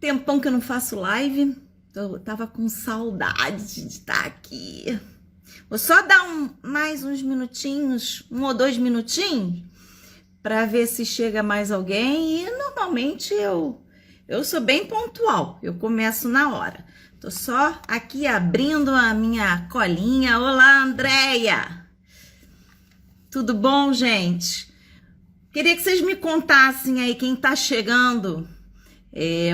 Tempão que eu não faço live, eu tava com saudade de estar aqui. Vou só dar mais uns minutinhos, 1 ou 2 minutinhos, para ver se chega mais alguém. E normalmente eu sou bem pontual, eu começo na hora. Tô só aqui abrindo a minha colinha. Olá, Andréia! Tudo bom, gente? Queria que vocês me contassem aí, quem tá chegando,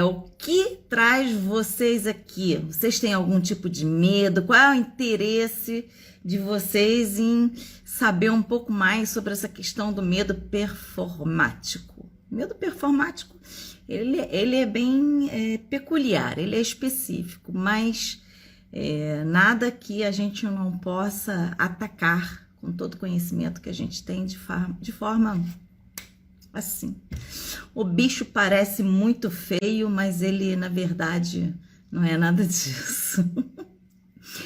o que traz vocês aqui? Vocês têm algum tipo de medo? Qual é o interesse de vocês em saber um pouco mais sobre essa questão do medo performático? O medo performático, ele é bem peculiar, ele é específico, mas nada que a gente não possa atacar com todo o conhecimento que a gente tem de forma assim. O bicho parece muito feio, mas ele, na verdade, não é nada disso.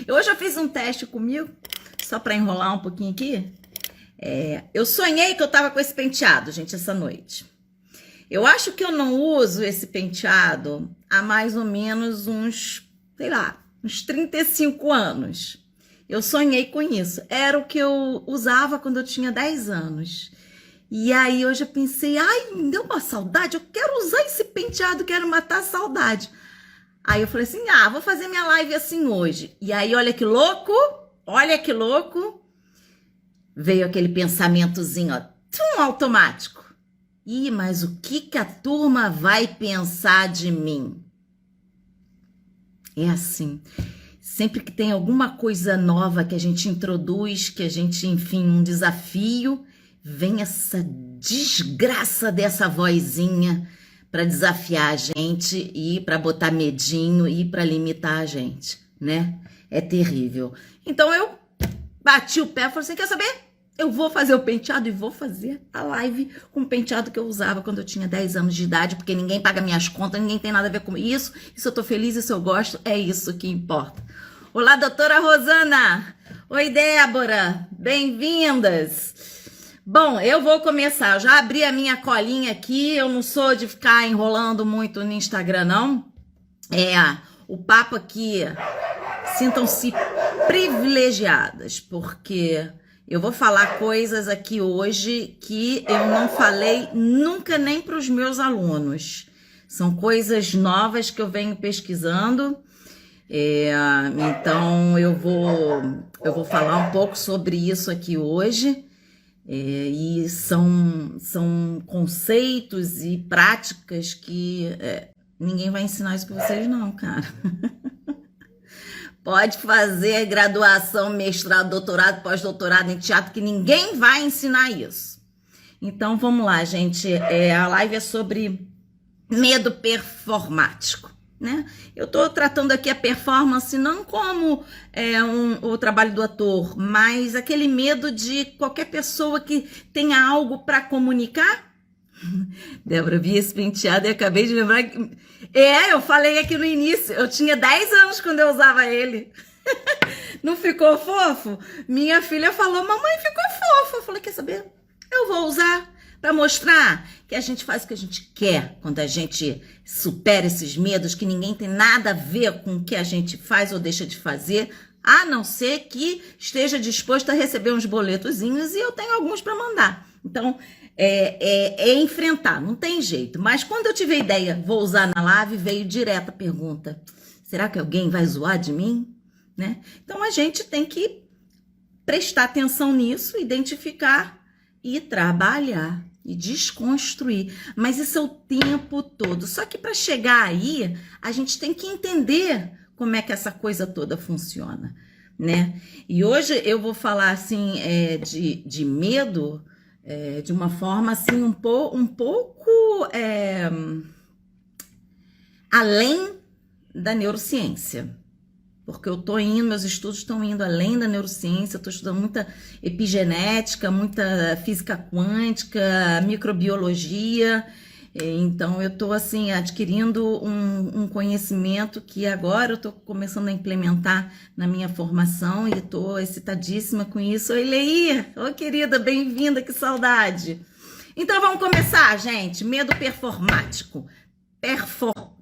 Eu já fiz um teste comigo, só para enrolar um pouquinho aqui. Eu sonhei que eu tava com esse penteado, gente, essa noite. Eu acho que eu não uso esse penteado há mais ou menos uns 35 anos. Eu sonhei com isso. Era o que eu usava quando eu tinha 10 anos. E aí hoje eu pensei, ai, me deu uma saudade, eu quero usar esse penteado, quero matar a saudade. Aí eu falei assim, vou fazer minha live assim hoje. E aí olha que louco, veio aquele pensamentozinho, ó, automático. Ih, mas o que a turma vai pensar de mim? É assim, sempre que tem alguma coisa nova que a gente introduz, que a gente, enfim, um desafio, vem essa desgraça dessa vozinha para desafiar a gente e para botar medinho e para limitar a gente, né? É terrível. Então eu bati o pé e falei assim, quer saber? Eu vou fazer o penteado e vou fazer a live com o penteado que eu usava quando eu tinha 10 anos de idade, porque ninguém paga minhas contas, ninguém tem nada a ver com isso. Isso eu tô feliz, isso eu gosto, é isso que importa. Olá, doutora Rosana! Oi, Débora! Bem-vindas! Bom, eu vou começar. Eu já abri a minha colinha aqui. Eu não sou de ficar enrolando muito no Instagram, não. O papo aqui, sintam-se privilegiadas, porque eu vou falar coisas aqui hoje que eu não falei nunca nem para os meus alunos. São coisas novas que eu venho pesquisando. Então, eu vou falar um pouco sobre isso aqui hoje. E são conceitos e práticas que ninguém vai ensinar isso para vocês não, cara. Pode fazer graduação, mestrado, doutorado, pós-doutorado em teatro, que ninguém vai ensinar isso. Então, vamos lá, gente. A live é sobre medo performático, né? Eu tô tratando aqui a performance não como o trabalho do ator, mas aquele medo de qualquer pessoa que tenha algo para comunicar. Débora, vi esse penteado e acabei de lembrar que... eu falei aqui no início, eu tinha 10 anos quando eu usava ele. Não ficou fofo? Minha filha falou, mamãe, ficou fofo. Eu falei, quer saber? Eu vou usar para mostrar que a gente faz o que a gente quer quando a gente supera esses medos, que ninguém tem nada a ver com o que a gente faz ou deixa de fazer, a não ser que esteja disposto a receber uns boletozinhos, e eu tenho alguns para mandar. Então, enfrentar, não tem jeito. Mas quando eu tive a ideia, vou usar na live, veio direto a pergunta, será que alguém vai zoar de mim? Né? Então, a gente tem que prestar atenção nisso, identificar e trabalhar e desconstruir. Mas isso é o tempo todo. Só que para chegar aí, a gente tem que entender como é que essa coisa toda funciona, né? E hoje eu vou falar assim de medo de uma forma assim um pouco além da neurociência. Porque meus estudos estão indo além da neurociência, estou estudando muita epigenética, muita física quântica, microbiologia. Então, eu estou assim, adquirindo um conhecimento que agora eu estou começando a implementar na minha formação e estou excitadíssima com isso. Oi, Leir! Oi, querida, bem-vinda, que saudade! Então, vamos começar, gente. Medo performático.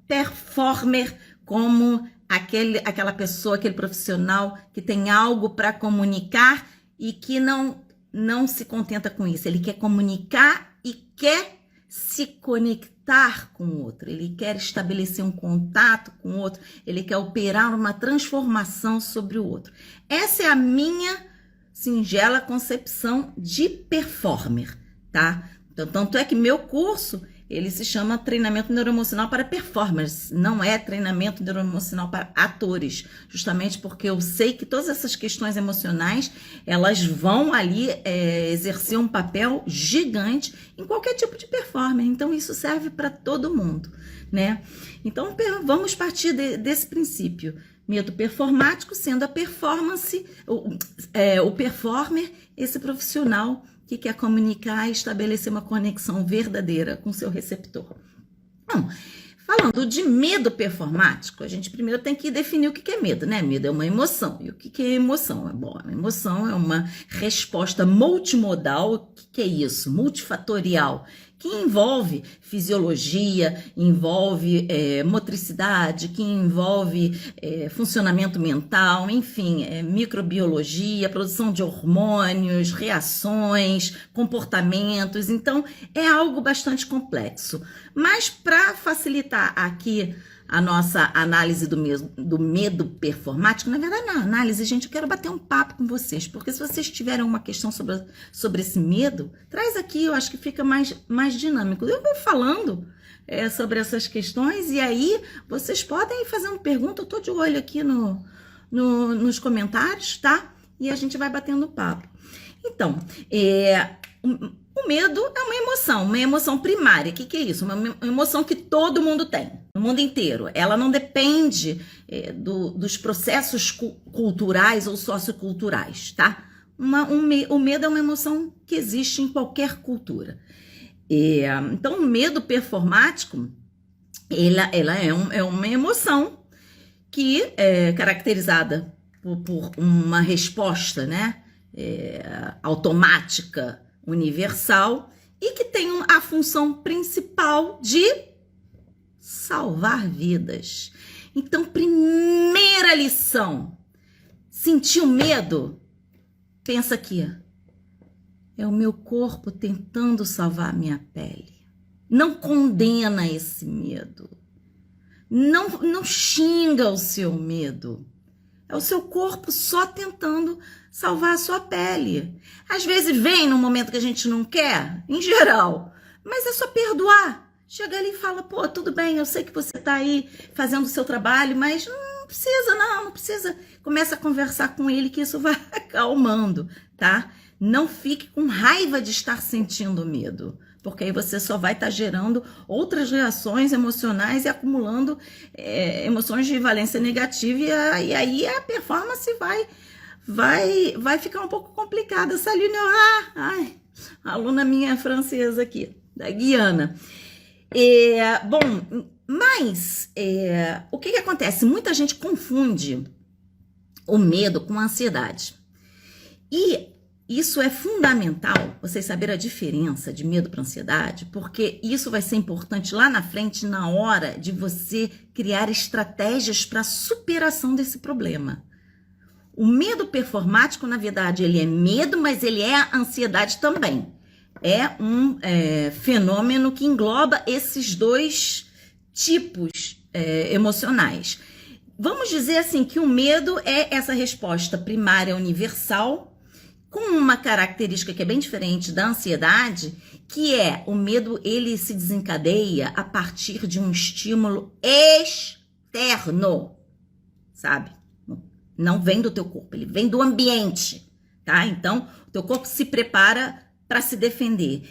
performer como aquela pessoa, aquele profissional que tem algo para comunicar e que não se contenta com isso. Ele quer comunicar e quer se conectar com o outro. Ele quer estabelecer um contato com o outro. Ele quer operar uma transformação sobre o outro. Essa é a minha singela concepção de performer, tá? Então, tanto é que meu curso, ele se chama Treinamento Neuroemocional para Performers, não é treinamento neuroemocional para atores, justamente porque eu sei que todas essas questões emocionais, elas vão ali exercer um papel gigante em qualquer tipo de performance, então isso serve para todo mundo, né? Então, vamos partir desse princípio. Medo performático sendo a performance, o performer, esse profissional que quer comunicar e estabelecer uma conexão verdadeira com seu receptor. Bom, falando de medo performático, a gente primeiro tem que definir o que é medo, né? Medo é uma emoção. E o que é emoção? Bom, a emoção é uma resposta multimodal. O que é isso? Multifatorial, que envolve fisiologia, envolve motricidade, que envolve funcionamento mental, enfim, microbiologia, produção de hormônios, reações, comportamentos. Então, é algo bastante complexo. Mas, para facilitar aqui a nossa análise do medo performático, na verdade, na análise, gente, eu quero bater um papo com vocês, porque se vocês tiverem uma questão sobre esse medo, traz aqui, eu acho que fica mais dinâmico. Eu vou falando sobre essas questões e aí vocês podem ir fazendo pergunta, eu tô de olho aqui nos comentários, tá? E a gente vai batendo papo. Então, o medo é uma emoção primária. O que é isso? Uma emoção que todo mundo tem, no mundo inteiro. Ela não depende dos processos culturais ou socioculturais, tá? O medo é uma emoção que existe em qualquer cultura. Então, o medo performático, ela é uma emoção que é caracterizada por uma resposta, né? Automática, universal, e que tem a função principal de salvar vidas. Então, primeira lição: sentiu medo? Pensa aqui, é o meu corpo tentando salvar a minha pele. Não condena esse medo, não xinga o seu medo. É o seu corpo só tentando salvar a sua pele. Às vezes vem num momento que a gente não quer, em geral, mas é só perdoar. Chega ali e fala, pô, tudo bem, eu sei que você tá aí fazendo o seu trabalho, mas não precisa. Começa a conversar com ele que isso vai acalmando, tá? Não fique com raiva de estar sentindo medo, porque aí você só vai estar gerando outras reações emocionais e acumulando emoções de valência negativa, e aí a performance vai ficar um pouco complicada. Saline, aluna minha francesa aqui, da Guiana. Bom, mas o que acontece? Muita gente confunde o medo com a ansiedade. E isso é fundamental, vocês saberem a diferença de medo para ansiedade, porque isso vai ser importante lá na frente, na hora de você criar estratégias para a superação desse problema. O medo performático, na verdade, ele é medo, mas ele é ansiedade também. É um fenômeno que engloba esses dois tipos emocionais. Vamos dizer assim que o medo é essa resposta primária universal, com uma característica que é bem diferente da ansiedade, que é o medo, ele se desencadeia a partir de um estímulo externo, sabe? Não vem do teu corpo, ele vem do ambiente, tá? Então, o teu corpo se prepara para se defender.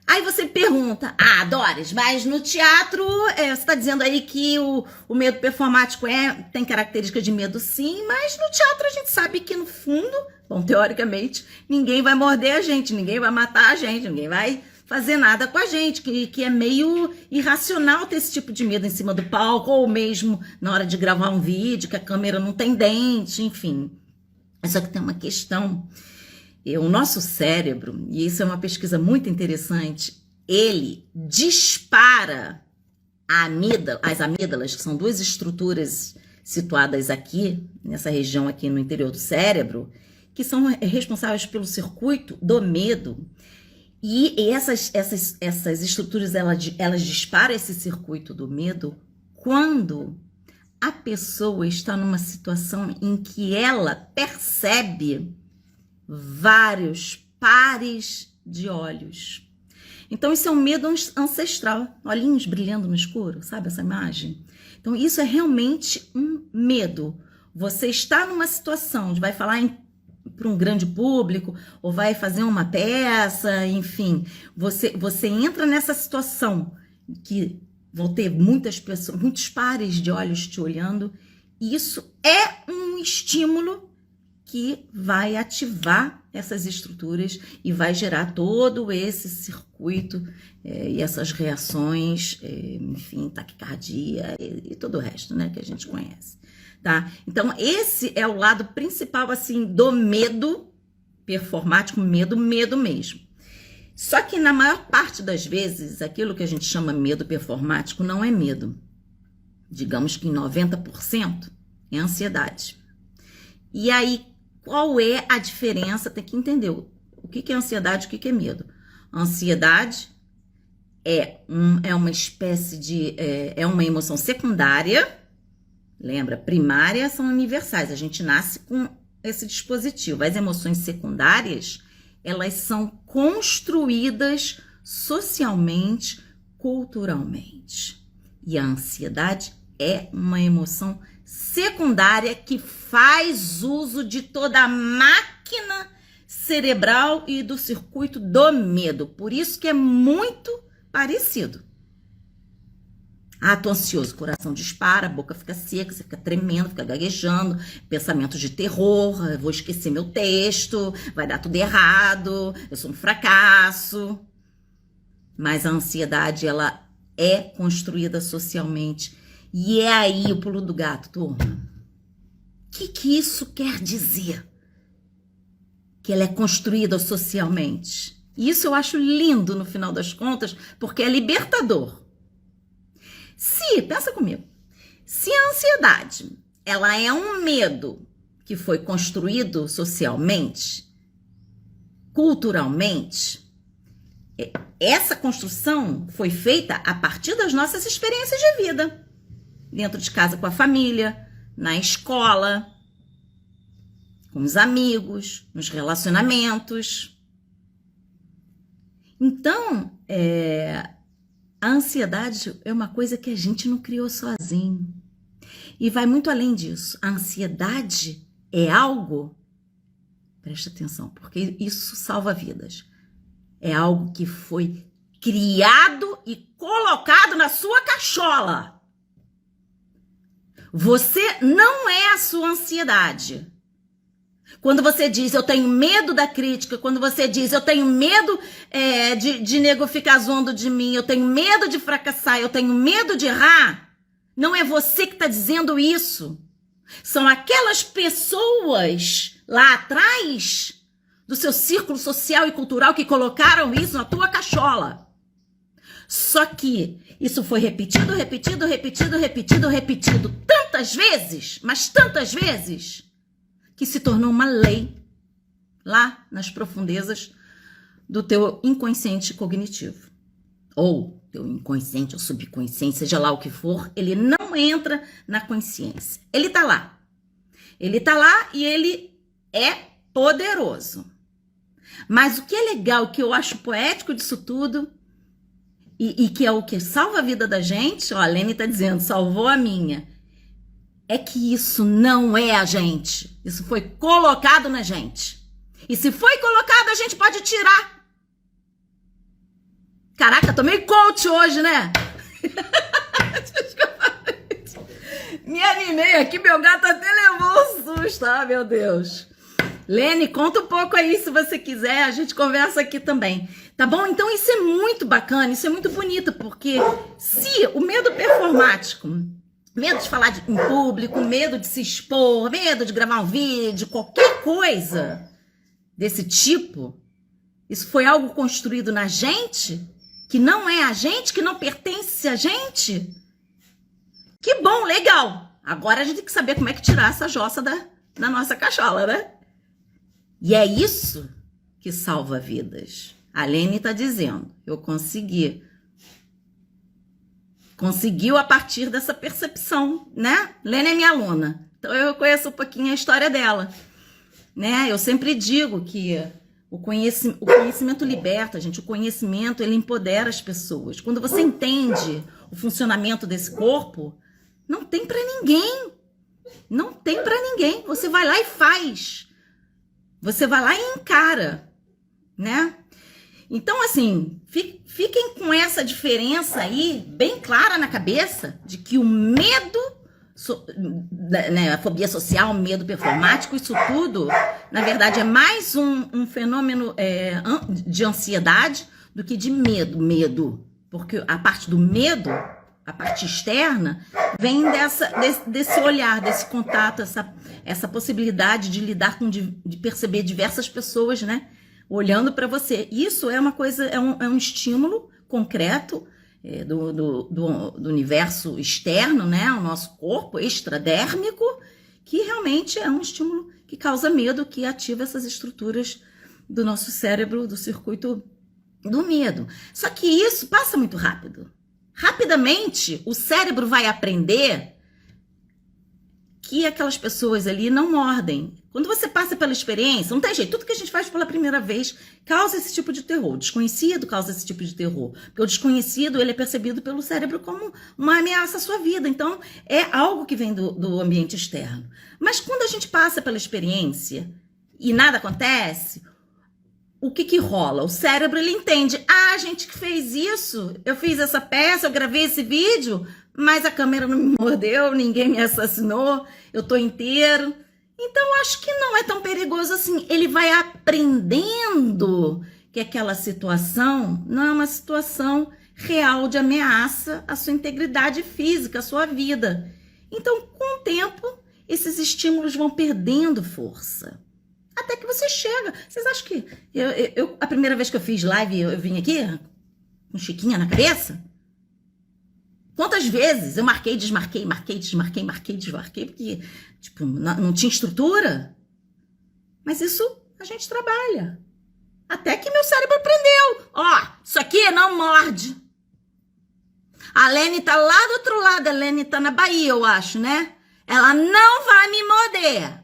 Aí você pergunta, Doris, mas no teatro, você está dizendo aí que o medo performático tem característica de medo, sim, mas no teatro a gente sabe que no fundo, bom, teoricamente, ninguém vai morder a gente, ninguém vai matar a gente, ninguém vai fazer nada com a gente, que é meio irracional ter esse tipo de medo em cima do palco, ou mesmo na hora de gravar um vídeo, que a câmera não tem dente, enfim. Só que tem uma questão. O nosso cérebro, e isso é uma pesquisa muito interessante, ele dispara as amígdalas, que são duas estruturas situadas aqui, nessa região aqui no interior do cérebro, que são responsáveis pelo circuito do medo. E essas estruturas, elas disparam esse circuito do medo quando a pessoa está numa situação em que ela percebe vários pares de olhos. Então, isso é um medo ancestral. Olhinhos brilhando no escuro, sabe essa imagem? Então, isso é realmente um medo. Você está numa situação de vai falar para um grande público, ou vai fazer uma peça, enfim. Você entra nessa situação que vão ter muitas pessoas, muitos pares de olhos te olhando, e isso é um estímulo que vai ativar essas estruturas e vai gerar todo esse circuito e essas reações, enfim, taquicardia e todo o resto, né, que a gente conhece, tá? Então, esse é o lado principal, assim, do medo performático, medo mesmo. Só que na maior parte das vezes, aquilo que a gente chama medo performático não é medo. Digamos que em 90% é ansiedade. E aí, qual é a diferença? Tem que entender o que é ansiedade e o que é medo. A ansiedade é uma espécie de... é uma emoção secundária. Lembra? Primárias são universais. A gente nasce com esse dispositivo. As emoções secundárias, elas são construídas socialmente, culturalmente. E a ansiedade é uma emoção secundária que faz uso de toda a máquina cerebral e do circuito do medo. Por isso que é muito parecido. Ah, tô ansioso, coração dispara, a boca fica seca, você fica tremendo, fica gaguejando, pensamentos de terror, eu vou esquecer meu texto, vai dar tudo errado, eu sou um fracasso. Mas a ansiedade, ela é construída socialmente. E é aí o pulo do gato, turma. O que isso quer dizer? Que ela é construída socialmente. Isso eu acho lindo no final das contas, porque é libertador. Pensa comigo, se a ansiedade, ela é um medo que foi construído socialmente, culturalmente, essa construção foi feita a partir das nossas experiências de vida. Dentro de casa com a família, na escola, com os amigos, nos relacionamentos. Então, a ansiedade é uma coisa que a gente não criou sozinho. E vai muito além disso. A ansiedade é algo, presta atenção, porque isso salva vidas. É algo que foi criado e colocado na sua cachola. Você não é a sua ansiedade. Quando você diz, eu tenho medo da crítica, quando você diz, eu tenho medo de nego ficar zoando de mim, eu tenho medo de fracassar, eu tenho medo de errar, não é você que está dizendo isso. São aquelas pessoas lá atrás do seu círculo social e cultural que colocaram isso na tua cachola. Só que isso foi repetido tantas vezes, mas tantas vezes, que se tornou uma lei lá nas profundezas do teu inconsciente cognitivo. Ou teu inconsciente ou subconsciente, seja lá o que for, ele não entra na consciência. Ele tá lá. Ele tá lá e ele é poderoso. Mas o que é legal, o que eu acho poético disso tudo, e que é o que salva a vida da gente, ó, a Lene tá dizendo, salvou a minha, é que isso não é a gente. Isso foi colocado na gente. E se foi colocado, a gente pode tirar. Caraca, tô meio coach hoje, né? Me animei aqui, meu gato até levou um susto. Ah, meu Deus. Lene, conta um pouco aí se você quiser, a gente conversa aqui também. Tá bom? Então isso é muito bacana, isso é muito bonito, porque se o medo performático, medo de falar em público, medo de se expor, medo de gravar um vídeo, qualquer coisa desse tipo, isso foi algo construído na gente, que não é a gente, que não pertence a gente, Que bom, legal. Agora a gente tem que saber como é que tirar essa jossa da nossa cachola, né? E é isso que salva vidas. A Lene tá dizendo, eu consegui. Conseguiu a partir dessa percepção, né? Lene é minha aluna, então eu conheço um pouquinho a história dela, né? Eu sempre digo que o conhecimento liberta, gente. O conhecimento, ele empodera as pessoas. Quando você entende o funcionamento desse corpo, não tem pra ninguém. Não tem pra ninguém. Você vai lá e faz. Você vai lá e encara, né? Então, assim, fiquem com essa diferença aí bem clara na cabeça de que o medo, né, a fobia social, medo performático, isso tudo, na verdade, é mais um fenômeno de ansiedade do que de medo. Porque a parte do medo, a parte externa, vem desse olhar, desse contato, essa possibilidade de lidar com, de perceber diversas pessoas, né? Olhando para você. Isso é uma coisa, é um estímulo concreto do universo externo, né? O nosso corpo extradérmico, que realmente é um estímulo que causa medo, que ativa essas estruturas do nosso cérebro, do circuito do medo. Só que isso passa muito rápido. Rapidamente, o cérebro vai aprender que aquelas pessoas ali não mordem. Quando você passa pela experiência, não tem jeito, tudo que a gente faz pela primeira vez causa esse tipo de terror. O desconhecido causa esse tipo de terror. Porque o desconhecido, ele é percebido pelo cérebro como uma ameaça à sua vida. Então, é algo que vem do ambiente externo. Mas quando a gente passa pela experiência e nada acontece, o que rola? O cérebro, ele entende. Ah, a gente que fez isso, eu fiz essa peça, eu gravei esse vídeo, mas a câmera não me mordeu, ninguém me assassinou, eu tô inteiro. Então, acho que não é tão perigoso assim. Ele vai aprendendo que aquela situação não é uma situação real de ameaça à sua integridade física, à sua vida. Então, com o tempo, esses estímulos vão perdendo força. Até que você chega. Vocês acham que a primeira vez que eu fiz live, eu vim aqui com chiquinha na cabeça? Quantas vezes eu marquei, desmarquei, porque, tipo, não tinha estrutura? Mas isso a gente trabalha. Até que meu cérebro aprendeu. Ó, isso aqui não morde. A Lene tá lá do outro lado, a Lene tá na Bahia, eu acho, né? Ela não vai me morder.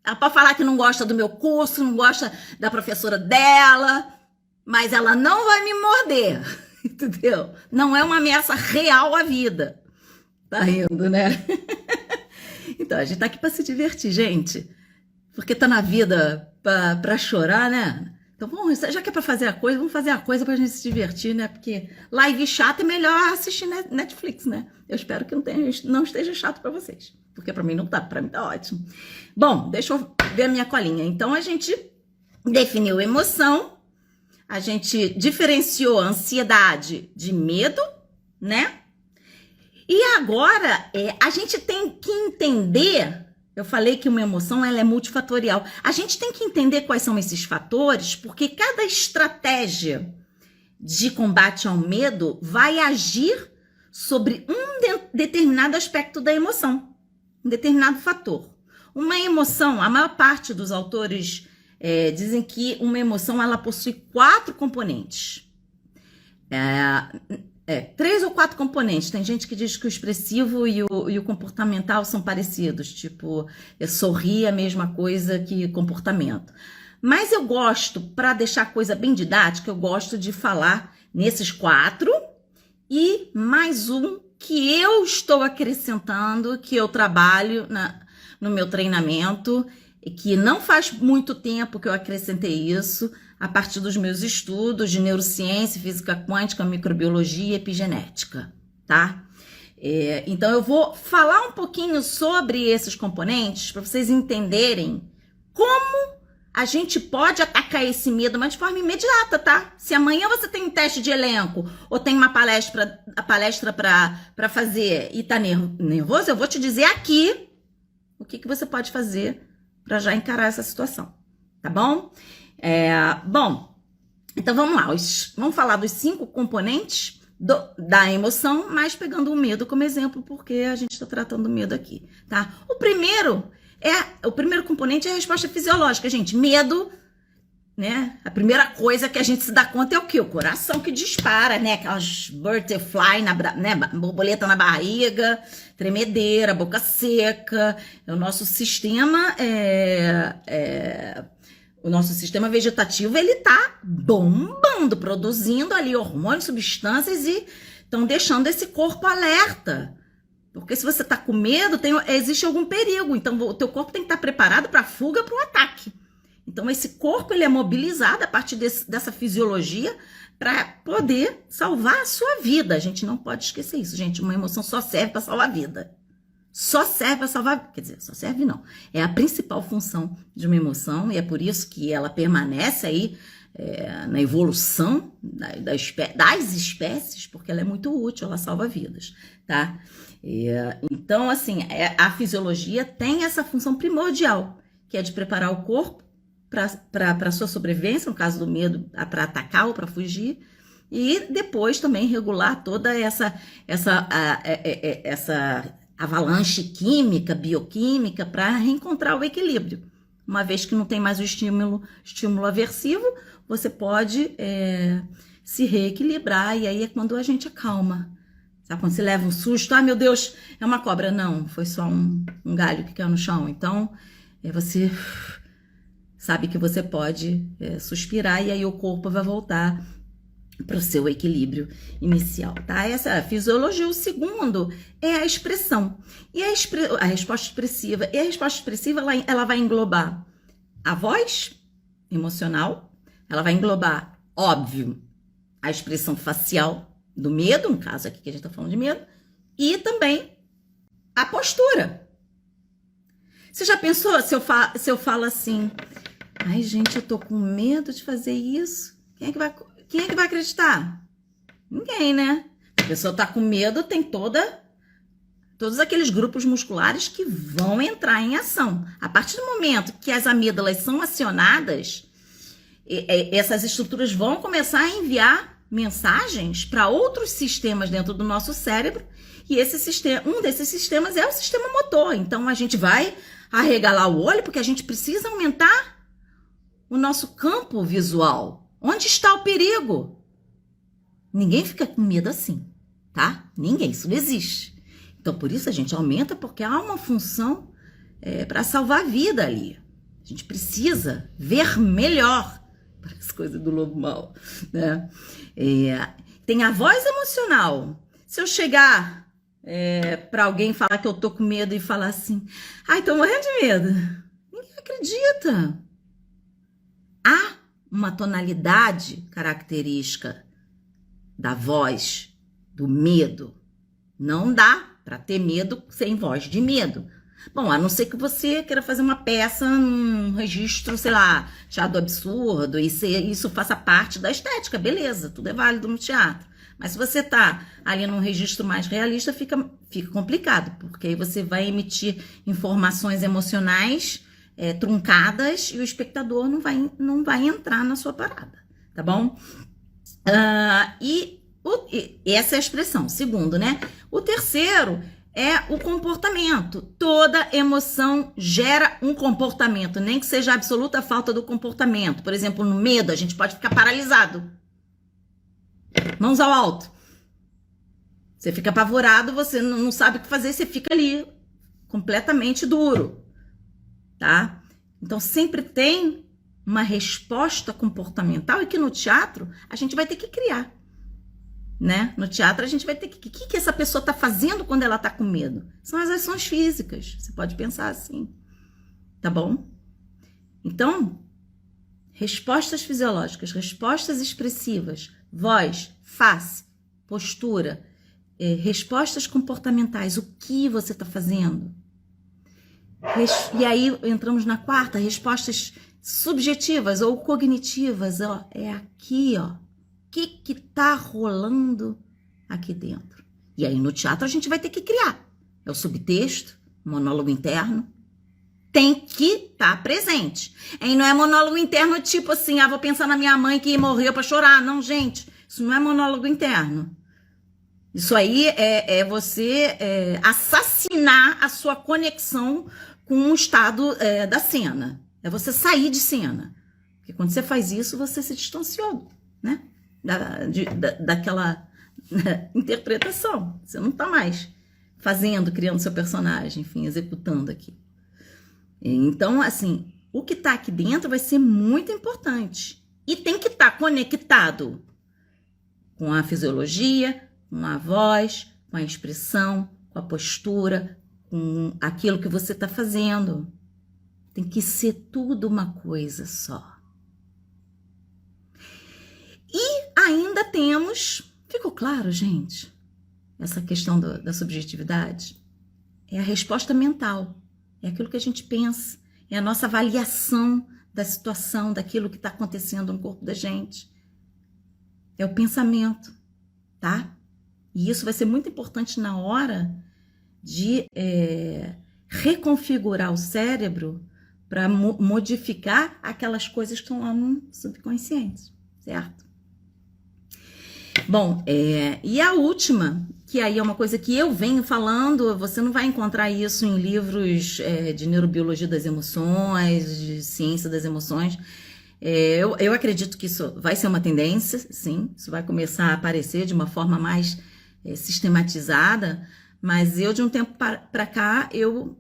Ela pode falar que não gosta do meu curso, não gosta da professora dela, mas ela não vai me morder. Entendeu? Não é uma ameaça real à vida. Tá rindo, né? Então, a gente tá aqui pra se divertir, gente. Porque tá na vida pra chorar, né? Então, bom, já que é pra fazer a coisa, vamos fazer a coisa pra gente se divertir, né? Porque live chata é melhor assistir Netflix, né? Eu espero que não esteja chato pra vocês. Porque pra mim não tá, pra mim tá ótimo. Bom, deixa eu ver a minha colinha. Então, a gente definiu emoção. A gente diferenciou a ansiedade de medo, né? E agora, a gente tem que entender, eu falei que uma emoção ela é multifatorial. A gente tem que entender quais são esses fatores, porque cada estratégia de combate ao medo vai agir sobre um determinado aspecto da emoção, um determinado fator. Uma emoção, a maior parte dos autores dizem que uma emoção ela possui 4 componentes. 3 ou 4 componentes. Tem gente que diz que o expressivo e o comportamental são parecidos. Tipo, sorrir é a mesma coisa que comportamento. Mas eu gosto, para deixar a coisa bem didática, eu gosto de falar nesses 4 e mais um que eu estou acrescentando, que eu trabalho no meu treinamento, que não faz muito tempo que eu acrescentei isso, a partir dos meus estudos de neurociência, física quântica, microbiologia e epigenética, tá? Então eu vou falar um pouquinho sobre esses componentes para vocês entenderem como a gente pode atacar esse medo, mas de forma imediata, tá? Se amanhã você tem um teste de elenco ou tem uma palestra para fazer e tá nervoso, eu vou te dizer aqui o que você pode fazer para já encarar essa situação, tá bom? Bom, então vamos lá, vamos falar dos 5 componentes da emoção, mas pegando o medo como exemplo, porque a gente está tratando do medo aqui, tá? O primeiro componente é a resposta fisiológica, gente. Medo, né? A primeira coisa que a gente se dá conta é o quê? O coração que dispara, né? Aquelas butterfly, né? Borboleta na barriga, tremedeira, boca seca. O nosso sistema o nosso sistema vegetativo, ele tá bombando, produzindo ali hormônios, substâncias e estão deixando esse corpo alerta. Porque se você tá com medo, existe algum perigo. Então, o teu corpo tem que estar preparado para fuga, para o ataque. Então, esse corpo, ele é mobilizado a partir dessa fisiologia para poder salvar a sua vida. A gente não pode esquecer isso, gente. Uma emoção só serve para salvar a vida. Só serve para salvar, quer dizer, só serve não. É a principal função de uma emoção e é por isso que ela permanece aí na evolução das espécies, porque ela é muito útil, ela salva vidas, tá? Então, assim, a fisiologia tem essa função primordial, que é de preparar o corpo para a sua sobrevivência, no caso do medo, para atacar ou para fugir, e depois também regular toda essa avalanche química, bioquímica, para reencontrar o equilíbrio. Uma vez que não tem mais o estímulo aversivo, você pode se reequilibrar, e aí é quando a gente acalma. Sabe, quando você leva um susto, meu Deus, é uma cobra. Não, foi só um galho que caiu no chão. Então, você sabe que você pode suspirar, e aí o corpo vai voltar para o seu equilíbrio inicial, tá? Essa é a fisiologia. O segundo é a expressão. E a resposta expressiva. E a resposta expressiva, ela vai englobar a voz emocional, ela vai englobar, óbvio, a expressão facial do medo, no caso aqui que a gente tá falando de medo, e também a postura. Você já pensou se eu falo assim, ai, gente, eu tô com medo de fazer isso? Quem é que vai acreditar? Ninguém, né? A pessoa tá com medo, tem todos aqueles grupos musculares que vão entrar em ação. A partir do momento que as amígdalas são acionadas, essas estruturas vão começar a enviar mensagens para outros sistemas dentro do nosso cérebro, e um desses sistemas é o sistema motor. Então, a gente vai arregalar o olho porque a gente precisa aumentar o nosso campo visual. Onde está o perigo? Ninguém fica com medo assim, tá? Ninguém, isso não existe. Então, por isso a gente aumenta, porque há uma função para salvar a vida ali. A gente precisa ver melhor para as coisas do lobo mau, né? Tem a voz emocional. Se eu chegar para alguém falar que eu tô com medo e falar assim, ai, tô morrendo de medo, ninguém acredita. Há uma tonalidade característica da voz, do medo. Não dá para ter medo sem voz de medo. Bom, a não ser que você queira fazer uma peça num registro, sei lá, teatro absurdo, e isso faça parte da estética, beleza, tudo é válido no teatro. Mas se você tá ali num registro mais realista, fica complicado, porque aí você vai emitir informações emocionais truncadas e o espectador não vai entrar na sua parada, tá bom? Essa é a expressão. Segundo, né? O terceiro é o comportamento. Toda emoção gera um comportamento, nem que seja a absoluta falta do comportamento. Por exemplo, no medo, a gente pode ficar paralisado. Mãos ao alto. Você fica apavorado, você não sabe o que fazer, você fica ali, completamente duro, tá? Então, sempre tem uma resposta comportamental e que no teatro a gente vai ter que criar. Né? No teatro a gente vai ter que... O que essa pessoa está fazendo quando ela está com medo? São as ações físicas. Você pode pensar assim. Tá bom? Então, respostas fisiológicas, respostas expressivas, voz, face, postura, respostas comportamentais. O que você está fazendo? E aí entramos na quarta, respostas subjetivas ou cognitivas. Ó, é aqui, ó. O que tá rolando aqui dentro? E aí no teatro a gente vai ter que criar. É o subtexto, o monólogo interno. Tem que estar presente. E não é monólogo interno tipo assim, vou pensar na minha mãe que morreu para chorar. Não, gente, isso não é monólogo interno. Isso aí é você assassinar a sua conexão com o estado da cena. É você sair de cena. Porque quando você faz isso, você se distanciou, né? Daquela interpretação. Você não tá mais criando seu personagem, enfim, executando aqui. Então, assim, o que tá aqui dentro vai ser muito importante. E tem que estar conectado com a fisiologia, com a voz, com a expressão, com a postura, com aquilo que você está fazendo. Tem que ser tudo uma coisa só. E ainda temos, ficou claro, gente, essa questão da subjetividade? É a resposta mental, é aquilo que a gente pensa, é a nossa avaliação da situação, daquilo que está acontecendo no corpo da gente. É o pensamento, tá? E isso vai ser muito importante na hora de reconfigurar o cérebro para modificar aquelas coisas que estão lá no subconsciente, certo? Bom, e a última, que aí é uma coisa que eu venho falando, você não vai encontrar isso em livros de neurobiologia das emoções, de ciência das emoções. Eu acredito que isso vai ser uma tendência, sim, isso vai começar a aparecer de uma forma mais sistematizada, mas eu de um tempo para cá eu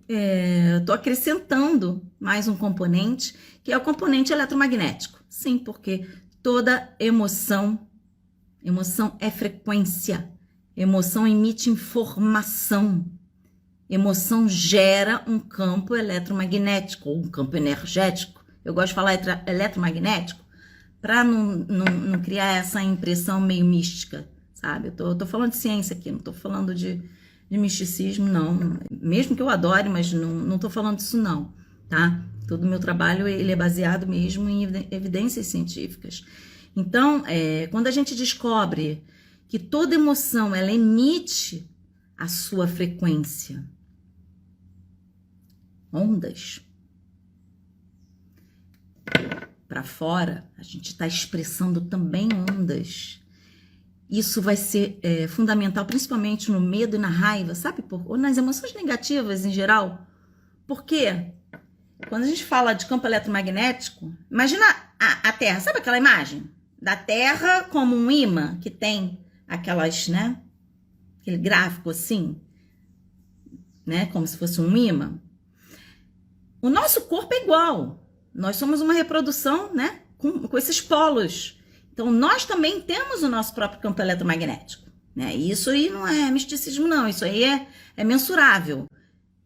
estou acrescentando mais um componente, que é o componente eletromagnético. Sim, porque toda emoção é frequência, emoção emite informação, emoção gera um campo eletromagnético, ou um campo energético. Eu gosto de falar eletromagnético para não criar essa impressão meio mística, sabe? Eu tô falando de ciência aqui, não tô falando de misticismo, não. Mesmo que eu adore, mas não tô falando disso, não, tá? Todo o meu trabalho ele é baseado mesmo em evidências científicas. Então, quando a gente descobre que toda emoção ela emite a sua frequência, ondas, para fora, a gente está expressando também ondas. Isso vai ser fundamental, principalmente no medo e na raiva, sabe? Ou nas emoções negativas em geral. Por quê? Quando a gente fala de campo eletromagnético, imagina a Terra, sabe aquela imagem? Da Terra como um imã que tem aquelas, né? Aquele gráfico assim, né? Como se fosse um imã. O nosso corpo é igual. Nós somos uma reprodução, né? Com esses polos. Então, nós também temos o nosso próprio campo eletromagnético, né? E isso aí não é misticismo, não. Isso aí é mensurável,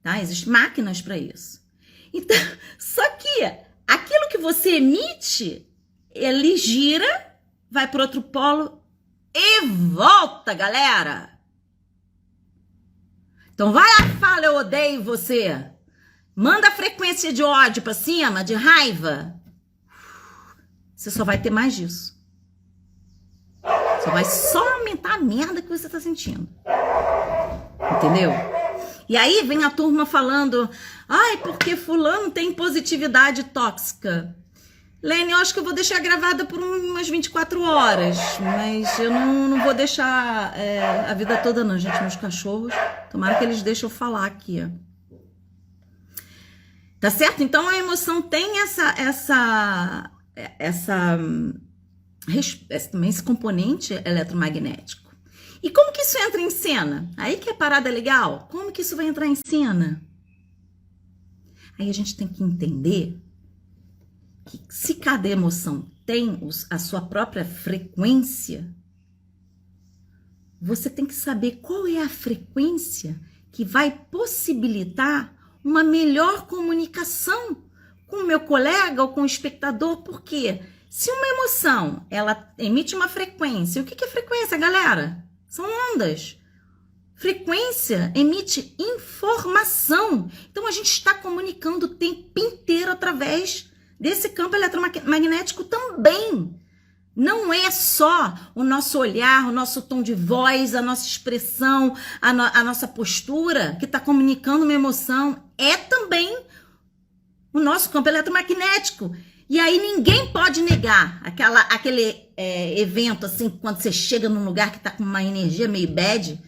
tá? Existem máquinas para isso. Então, só que aquilo que você emite, ele gira, vai para outro polo e volta, galera. Então, vai lá e fala, eu odeio você. Manda a frequência de ódio para cima, de raiva. Você só vai ter mais disso. Você vai só aumentar a merda que você tá sentindo. Entendeu? E aí vem a turma falando, ai, porque fulano tem positividade tóxica. Lene, eu acho que eu vou deixar gravada por umas 24 horas, mas eu não vou deixar a vida toda não, gente. Meus cachorros, tomara que eles deixem eu falar aqui. Tá certo? Então a emoção tem também esse componente eletromagnético. E como que isso entra em cena? Aí que a parada é legal. Como que isso vai entrar em cena? Aí a gente tem que entender que se cada emoção tem a sua própria frequência, você tem que saber qual é a frequência que vai possibilitar uma melhor comunicação com o meu colega ou com o espectador. Por quê? Se uma emoção, ela emite uma frequência, o que é frequência, galera? São ondas. Frequência emite informação. Então, a gente está comunicando o tempo inteiro através desse campo eletromagnético também. Não é só o nosso olhar, o nosso tom de voz, a nossa expressão, a nossa postura que está comunicando uma emoção. É também o nosso campo eletromagnético. E aí ninguém pode negar aquele evento, assim, quando você chega num lugar que tá com uma energia meio bad,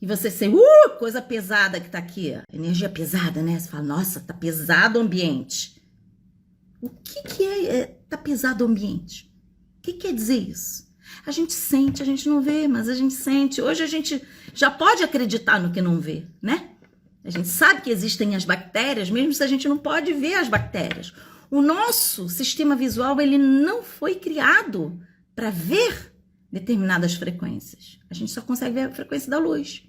e você sente, coisa pesada que tá aqui, energia pesada, né? Você fala, nossa, tá pesado o ambiente. O que é tá pesado o ambiente? O que quer dizer isso? A gente sente, a gente não vê, mas a gente sente. Hoje a gente já pode acreditar no que não vê, né? A gente sabe que existem as bactérias, mesmo se a gente não pode ver as bactérias. O nosso sistema visual, ele não foi criado para ver determinadas frequências. A gente só consegue ver a frequência da luz.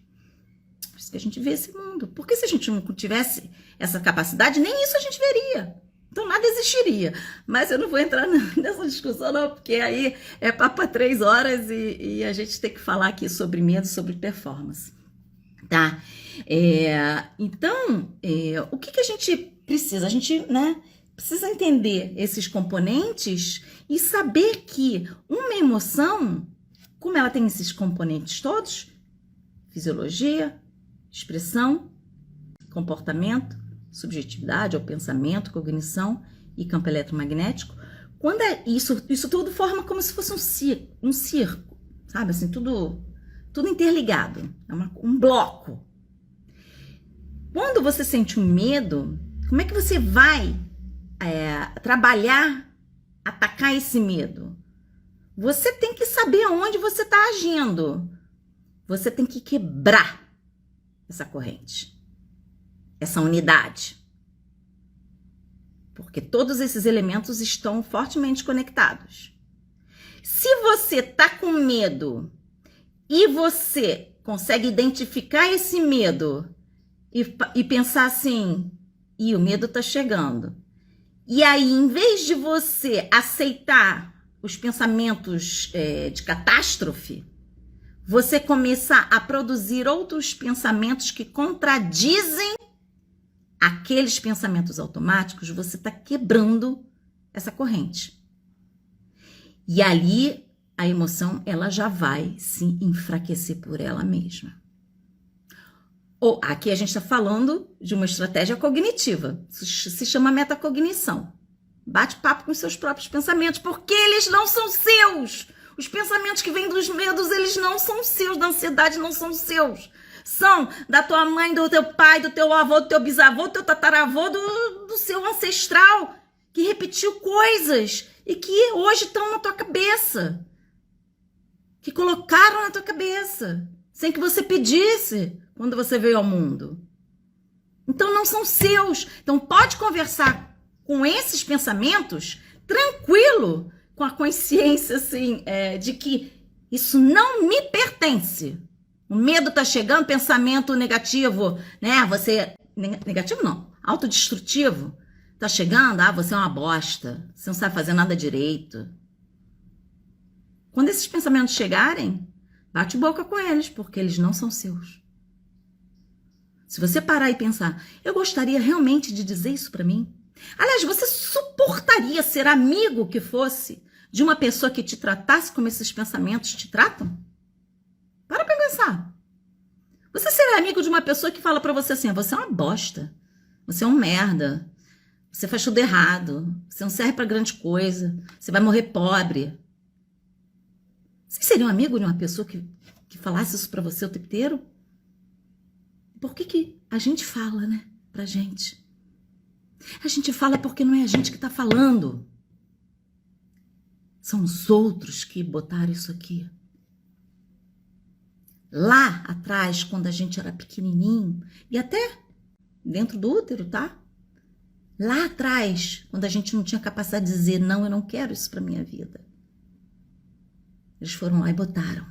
Por isso que a gente vê esse mundo. Porque se a gente não tivesse essa capacidade, nem isso a gente veria. Então nada existiria. Mas eu não vou entrar nessa discussão não, porque aí é papo para 3 horas e a gente tem que falar aqui sobre medo, sobre performance. Tá? Então, o que a gente precisa? A gente, né, precisa entender esses componentes e saber que uma emoção, como ela tem esses componentes todos, fisiologia, expressão, comportamento, subjetividade ou pensamento, cognição e campo eletromagnético, quando isso tudo forma como se fosse um circo, sabe? Assim, tudo interligado, é um bloco. Quando você sente um medo, como é que você vai trabalhar, atacar esse medo? Você tem que saber aonde você está agindo. Você tem que quebrar essa corrente, essa unidade. Porque todos esses elementos estão fortemente conectados. Se você está com medo e você consegue identificar esse medo e pensar assim, o medo está chegando. E aí, em vez de você aceitar os pensamentos de catástrofe, você começa a produzir outros pensamentos que contradizem aqueles pensamentos automáticos, você está quebrando essa corrente. E ali a emoção ela já vai se enfraquecer por ela mesma. Ou aqui a gente está falando de uma estratégia cognitiva, se chama metacognição. Bate papo com seus próprios pensamentos, porque eles não são seus. Os pensamentos que vêm dos medos, eles não são seus, da ansiedade não são seus. São da tua mãe, do teu pai, do teu avô, do teu bisavô, do teu tataravô, do seu ancestral, que repetiu coisas e que hoje estão na tua cabeça. Que colocaram na tua cabeça, sem que você pedisse quando você veio ao mundo. Então não são seus. Então pode conversar com esses pensamentos tranquilo, com a consciência assim, de que isso não me pertence. O medo tá chegando, pensamento negativo, né? Você, negativo não, autodestrutivo. Tá chegando, você é uma bosta, você não sabe fazer nada direito. Quando esses pensamentos chegarem, bate boca com eles, porque eles não são seus. Se você parar e pensar, eu gostaria realmente de dizer isso para mim? Aliás, você suportaria ser amigo que fosse de uma pessoa que te tratasse como esses pensamentos te tratam? Para pensar. Você seria amigo de uma pessoa que fala para você assim, você é uma bosta, você é um merda, você faz tudo errado, você não serve para grande coisa, você vai morrer pobre. Você seria um amigo de uma pessoa que falasse isso para você o tempo inteiro? Por que a gente fala, né, pra gente? A gente fala porque não é a gente que tá falando. São os outros que botaram isso aqui. Lá atrás, quando a gente era pequenininho, e até dentro do útero, tá? Lá atrás, quando a gente não tinha capacidade de dizer, não, eu não quero isso pra minha vida. Eles foram lá e botaram.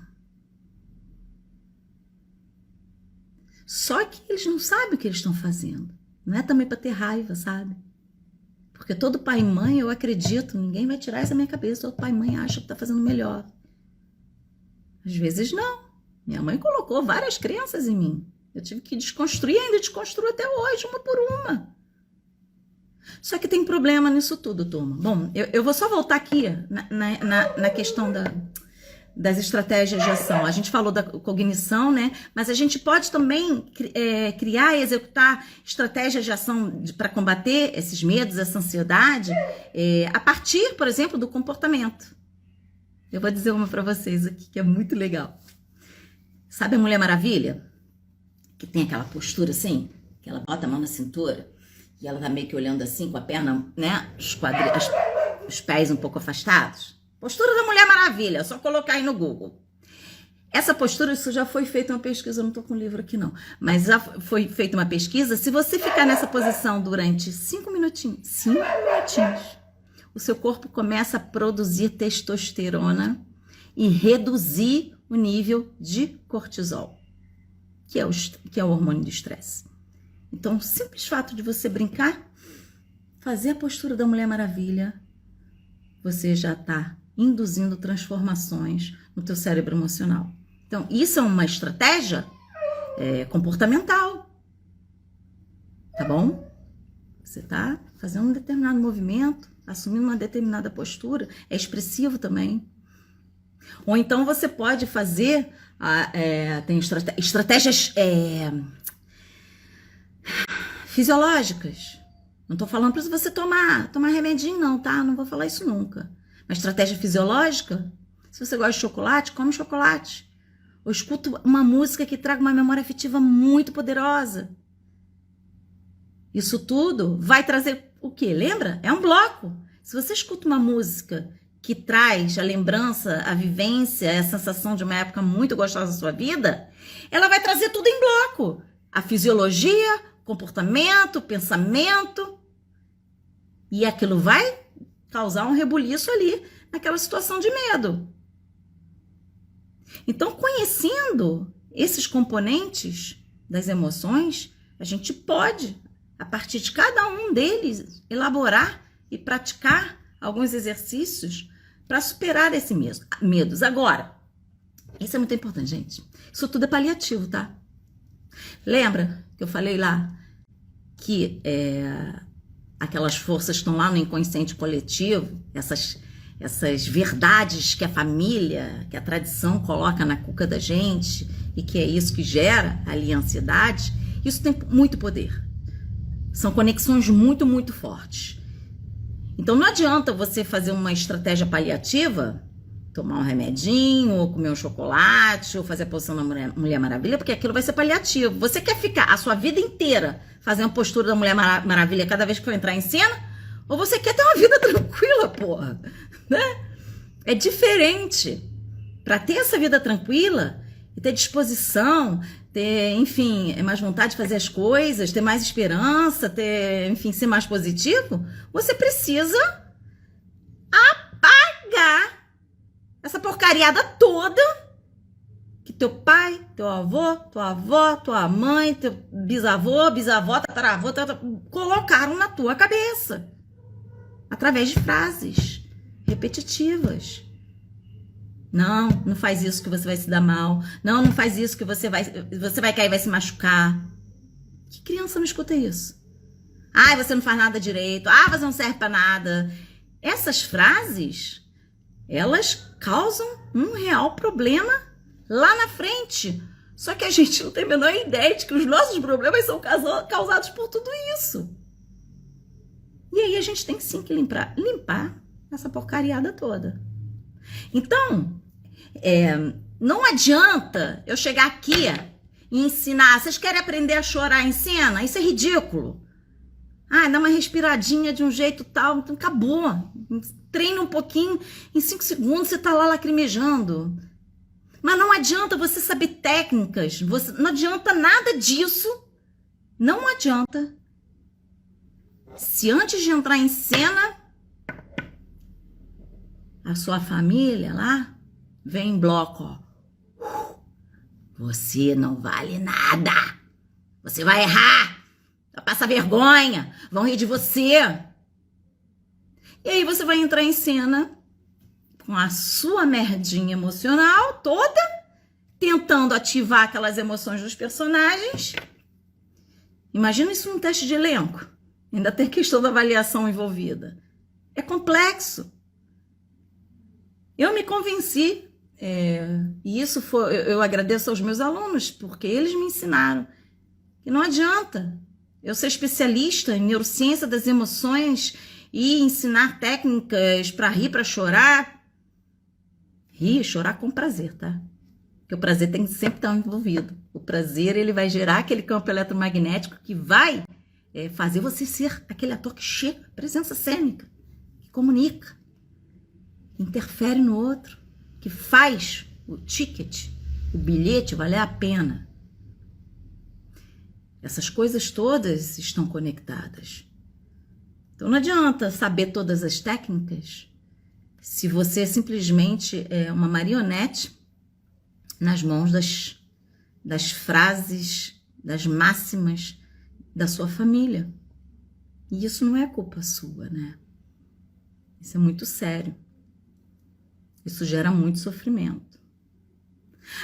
Só que eles não sabem o que eles estão fazendo. Não é também para ter raiva, sabe? Porque todo pai e mãe, eu acredito, ninguém vai tirar isso da minha cabeça, todo pai e mãe acha que está fazendo melhor. Às vezes não. Minha mãe colocou várias crenças em mim. Eu tive que desconstruir, ainda desconstruo até hoje, uma por uma. Só que tem problema nisso tudo, turma. Bom, eu vou só voltar aqui na questão das estratégias de ação. A gente falou da cognição, né? Mas a gente pode também criar e executar estratégias de ação para combater esses medos, essa ansiedade, a partir, por exemplo, do comportamento. Eu vou dizer uma para vocês aqui que é muito legal. Sabe a Mulher Maravilha? Que tem aquela postura assim, que ela bota a mão na cintura e ela tá meio que olhando assim com a perna, né? Os pés um pouco afastados. Postura da Mulher Maravilha, é só colocar aí no Google. Essa postura, isso já foi feita uma pesquisa, eu não tô com o livro aqui não, mas já foi feita uma pesquisa. Se você ficar nessa posição durante 5 minutinhos, o seu corpo começa a produzir testosterona e reduzir o nível de cortisol, que é o hormônio do estresse. Então, o simples fato de você brincar, fazer a postura da Mulher Maravilha, você já está induzindo transformações no teu cérebro emocional. Então, isso é uma estratégia comportamental, tá bom? Você está fazendo um determinado movimento, assumindo uma determinada postura, é expressivo também. Ou então você pode fazer, tem estratégias fisiológicas. Não estou falando para você tomar remedinho não, tá? Não vou falar isso nunca. Uma estratégia fisiológica, se você gosta de chocolate, come chocolate. Ou escuta uma música que traga uma memória afetiva muito poderosa. Isso tudo vai trazer o quê? Lembra? É um bloco. Se você escuta uma música que traz a lembrança, a vivência, a sensação de uma época muito gostosa da sua vida, ela vai trazer tudo em bloco. A fisiologia, comportamento, pensamento. E aquilo vai causar um rebuliço ali, naquela situação de medo. Então, conhecendo esses componentes das emoções, a gente pode, a partir de cada um deles, elaborar e praticar alguns exercícios para superar esses medos. Agora, isso é muito importante, gente. Isso tudo é paliativo, tá? Lembra que eu falei lá que aquelas forças estão lá no inconsciente coletivo, essas verdades que a família, que a tradição coloca na cuca da gente e que é isso que gera ali a ansiedade, isso tem muito poder. São conexões muito, muito fortes. Então não adianta você fazer uma estratégia paliativa, tomar um remedinho, ou comer um chocolate, ou fazer a posição da Mulher Maravilha, porque aquilo vai ser paliativo. Você quer ficar a sua vida inteira fazendo a postura da Mulher Maravilha cada vez que for entrar em cena? Ou você quer ter uma vida tranquila, porra? Né? É diferente. Para ter essa vida tranquila e ter disposição, ter, enfim, mais vontade de fazer as coisas, ter mais esperança, ter, enfim, ser mais positivo, você precisa apagar essa porcariada toda que teu pai, teu avô, tua avó, tua mãe, teu bisavô, bisavó, tataravô, colocaram na tua cabeça através de frases repetitivas. Não, não faz isso que você vai se dar mal. Não, não faz isso que você vai cair e vai se machucar. Que criança não escuta isso? Ah, você não faz nada direito. Ah, você não serve pra nada. Essas frases, elas causam um real problema lá na frente. Só que a gente não tem a menor ideia de que os nossos problemas são causados por tudo isso. E aí a gente tem sim que limpar essa porcariada toda. Então, não adianta eu chegar aqui e ensinar. Vocês querem aprender a chorar em cena? Isso é ridículo. Ah, dá uma respiradinha de um jeito tal, então acabou. Treina um pouquinho, em 5 segundos você tá lá lacrimejando. Mas não adianta você saber técnicas, não adianta nada disso. Não adianta. Se antes de entrar em cena, a sua família lá vem em bloco, ó. Você não vale nada. Você vai errar. Vai passar vergonha. Vão rir de você. E aí você vai entrar em cena com a sua merdinha emocional toda, tentando ativar aquelas emoções dos personagens. Imagina isso num teste de elenco. Ainda tem a questão da avaliação envolvida. É complexo. Eu me convenci E isso foi, eu agradeço aos meus alunos, porque eles me ensinaram que não adianta eu ser especialista em neurociência das emoções e ensinar técnicas para rir, para chorar. Rir e chorar com prazer, tá? Porque o prazer tem que sempre estar envolvido. O prazer, ele vai gerar aquele campo eletromagnético que vai fazer você ser aquele ator que chega, presença cênica, que comunica, que interfere no outro, que faz o ticket, o bilhete valer a pena. Essas coisas todas estão conectadas. Então não adianta saber todas as técnicas se você simplesmente é uma marionete nas mãos das frases, das máximas da sua família. E isso não é culpa sua, né? Isso é muito sério. Isso gera muito sofrimento.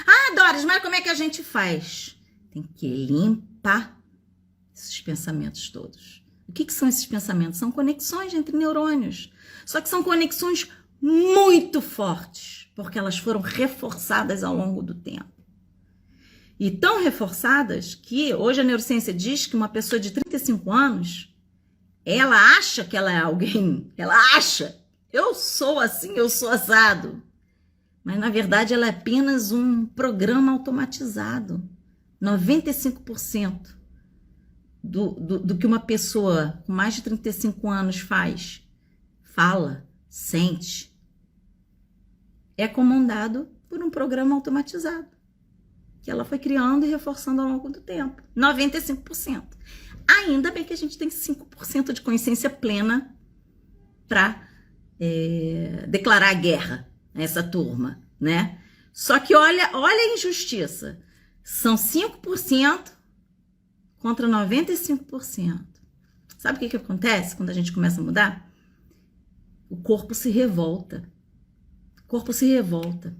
Ah, Doris, mas como é que a gente faz? Tem que limpar esses pensamentos todos. O que são esses pensamentos? São conexões entre neurônios. Só que são conexões muito fortes, porque elas foram reforçadas ao longo do tempo. E tão reforçadas que hoje a neurociência diz que uma pessoa de 35 anos, ela acha que ela é alguém. Ela acha. Eu sou assim, eu sou assado. Mas, na verdade, ela é apenas um programa automatizado. 95% do que uma pessoa com mais de 35 anos faz, fala, sente, é comandado por um programa automatizado, que ela foi criando e reforçando ao longo do tempo. 95%. Ainda bem que a gente tem 5% de consciência plena para declarar guerra a essa turma, né? Só que olha a injustiça. São 5% contra 95%. Sabe o que acontece quando a gente começa a mudar? O corpo se revolta. O corpo se revolta.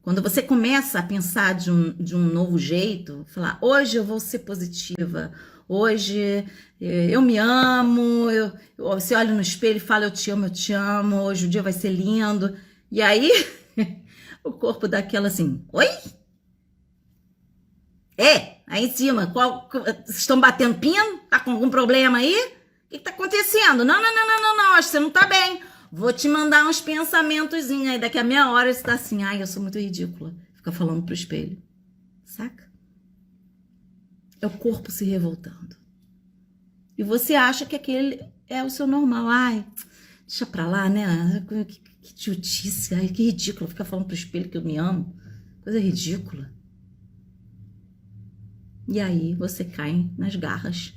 Quando você começa a pensar de um novo jeito, falar, hoje eu vou ser positiva, hoje eu me amo, você olha no espelho e fala, eu te amo, hoje o dia vai ser lindo. E aí, o corpo dá aquela assim, oi? Aí em cima, vocês estão batendo pino? Tá com algum problema aí? O que tá acontecendo? Não, acho que você não tá bem. Vou te mandar uns pensamentozinhos aí, daqui a meia hora você tá assim, ai, eu sou muito ridícula. Fica falando pro espelho, saca? É o corpo se revoltando. E você acha que aquele é o seu normal. Ai, deixa pra lá, né? Que idiotice, ai, que ridículo. Ficar falando pro espelho que eu me amo. Coisa ridícula. E aí você cai nas garras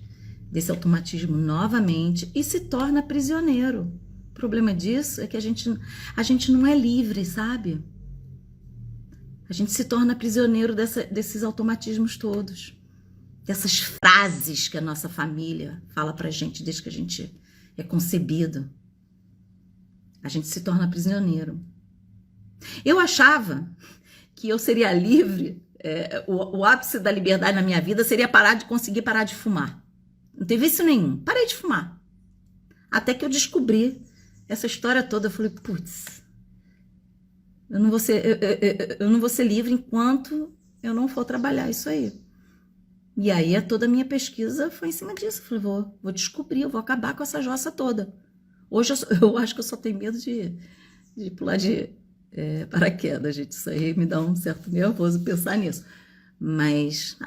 desse automatismo novamente e se torna prisioneiro. O problema disso é que a gente não é livre, sabe? A gente se torna prisioneiro desses automatismos todos. Dessas frases que a nossa família fala pra gente desde que a gente é concebido. A gente se torna prisioneiro. Eu achava que eu seria livre, o ápice da liberdade na minha vida seria conseguir parar de fumar. Não teve isso nenhum. Parei de fumar. Até que eu descobri essa história toda. Eu falei, putz, eu não vou ser livre enquanto eu não for trabalhar isso aí. E aí toda a minha pesquisa foi em cima disso. Eu falei, vou descobrir, eu vou acabar com essa jossa toda. Hoje eu acho que eu só tenho medo de pular de paraquedas, gente. Isso aí me dá um certo nervoso pensar nisso. Mas,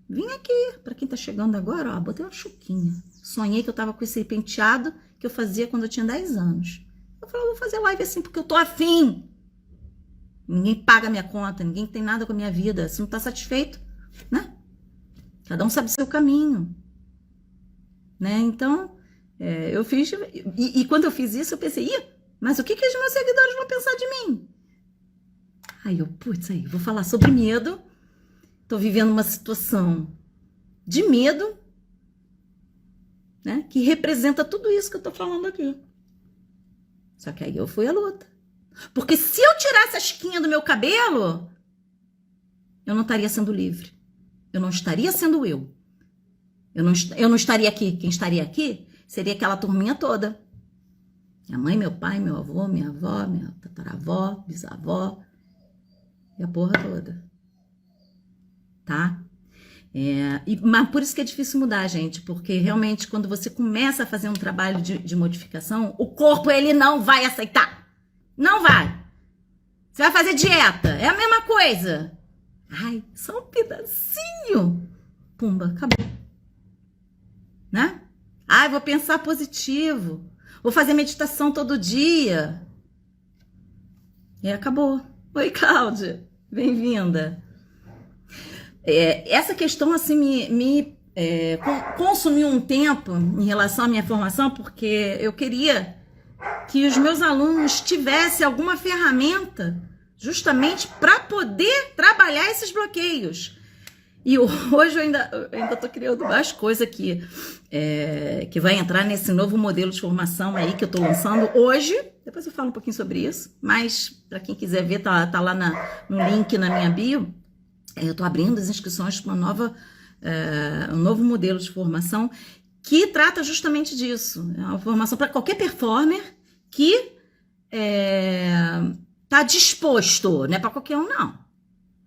vim aqui, para quem tá chegando agora, ó, botei uma chuquinha. Sonhei que eu tava com esse penteado que eu fazia quando eu tinha 10 anos. Eu falei, vou fazer live assim porque eu tô afim. Ninguém paga minha conta, ninguém tem nada com a minha vida. Se não tá satisfeito, né? Cada um sabe o seu caminho, né? Então, eu fiz... E quando eu fiz isso, eu pensei, mas o que os meus seguidores vão pensar de mim? Aí vou falar sobre medo. Tô vivendo uma situação de medo, né? Que representa tudo isso que eu tô falando aqui. Só que aí eu fui à luta. Porque se eu tirasse a chiquinha do meu cabelo, eu não estaria sendo livre. Eu não estaria sendo eu. Eu não estaria aqui. Quem estaria aqui seria aquela turminha toda. Minha mãe, meu pai, meu avô, minha avó, minha tataravó, bisavó e a porra toda, tá? Mas por isso que é difícil mudar, gente, porque realmente quando você começa a fazer um trabalho de modificação, o corpo ele não vai aceitar. Não vai. Você vai fazer dieta, é a mesma coisa. Ai, só um pedacinho. Pumba, acabou. Né? Ai, vou pensar positivo. Vou fazer meditação todo dia. E acabou. Oi, Cláudia. Bem-vinda. Essa questão assim me consumiu um tempo em relação à minha formação, porque eu queria que os meus alunos tivessem alguma ferramenta justamente para poder trabalhar esses bloqueios. E hoje eu ainda tô criando mais coisa que vai entrar nesse novo modelo de formação aí que eu tô lançando hoje. Depois eu falo um pouquinho sobre isso, mas para quem quiser ver, tá lá no link na minha bio. Eu tô abrindo as inscrições para um novo modelo de formação que trata justamente disso. É uma formação para qualquer performer que tá disposto, não é para qualquer um, não.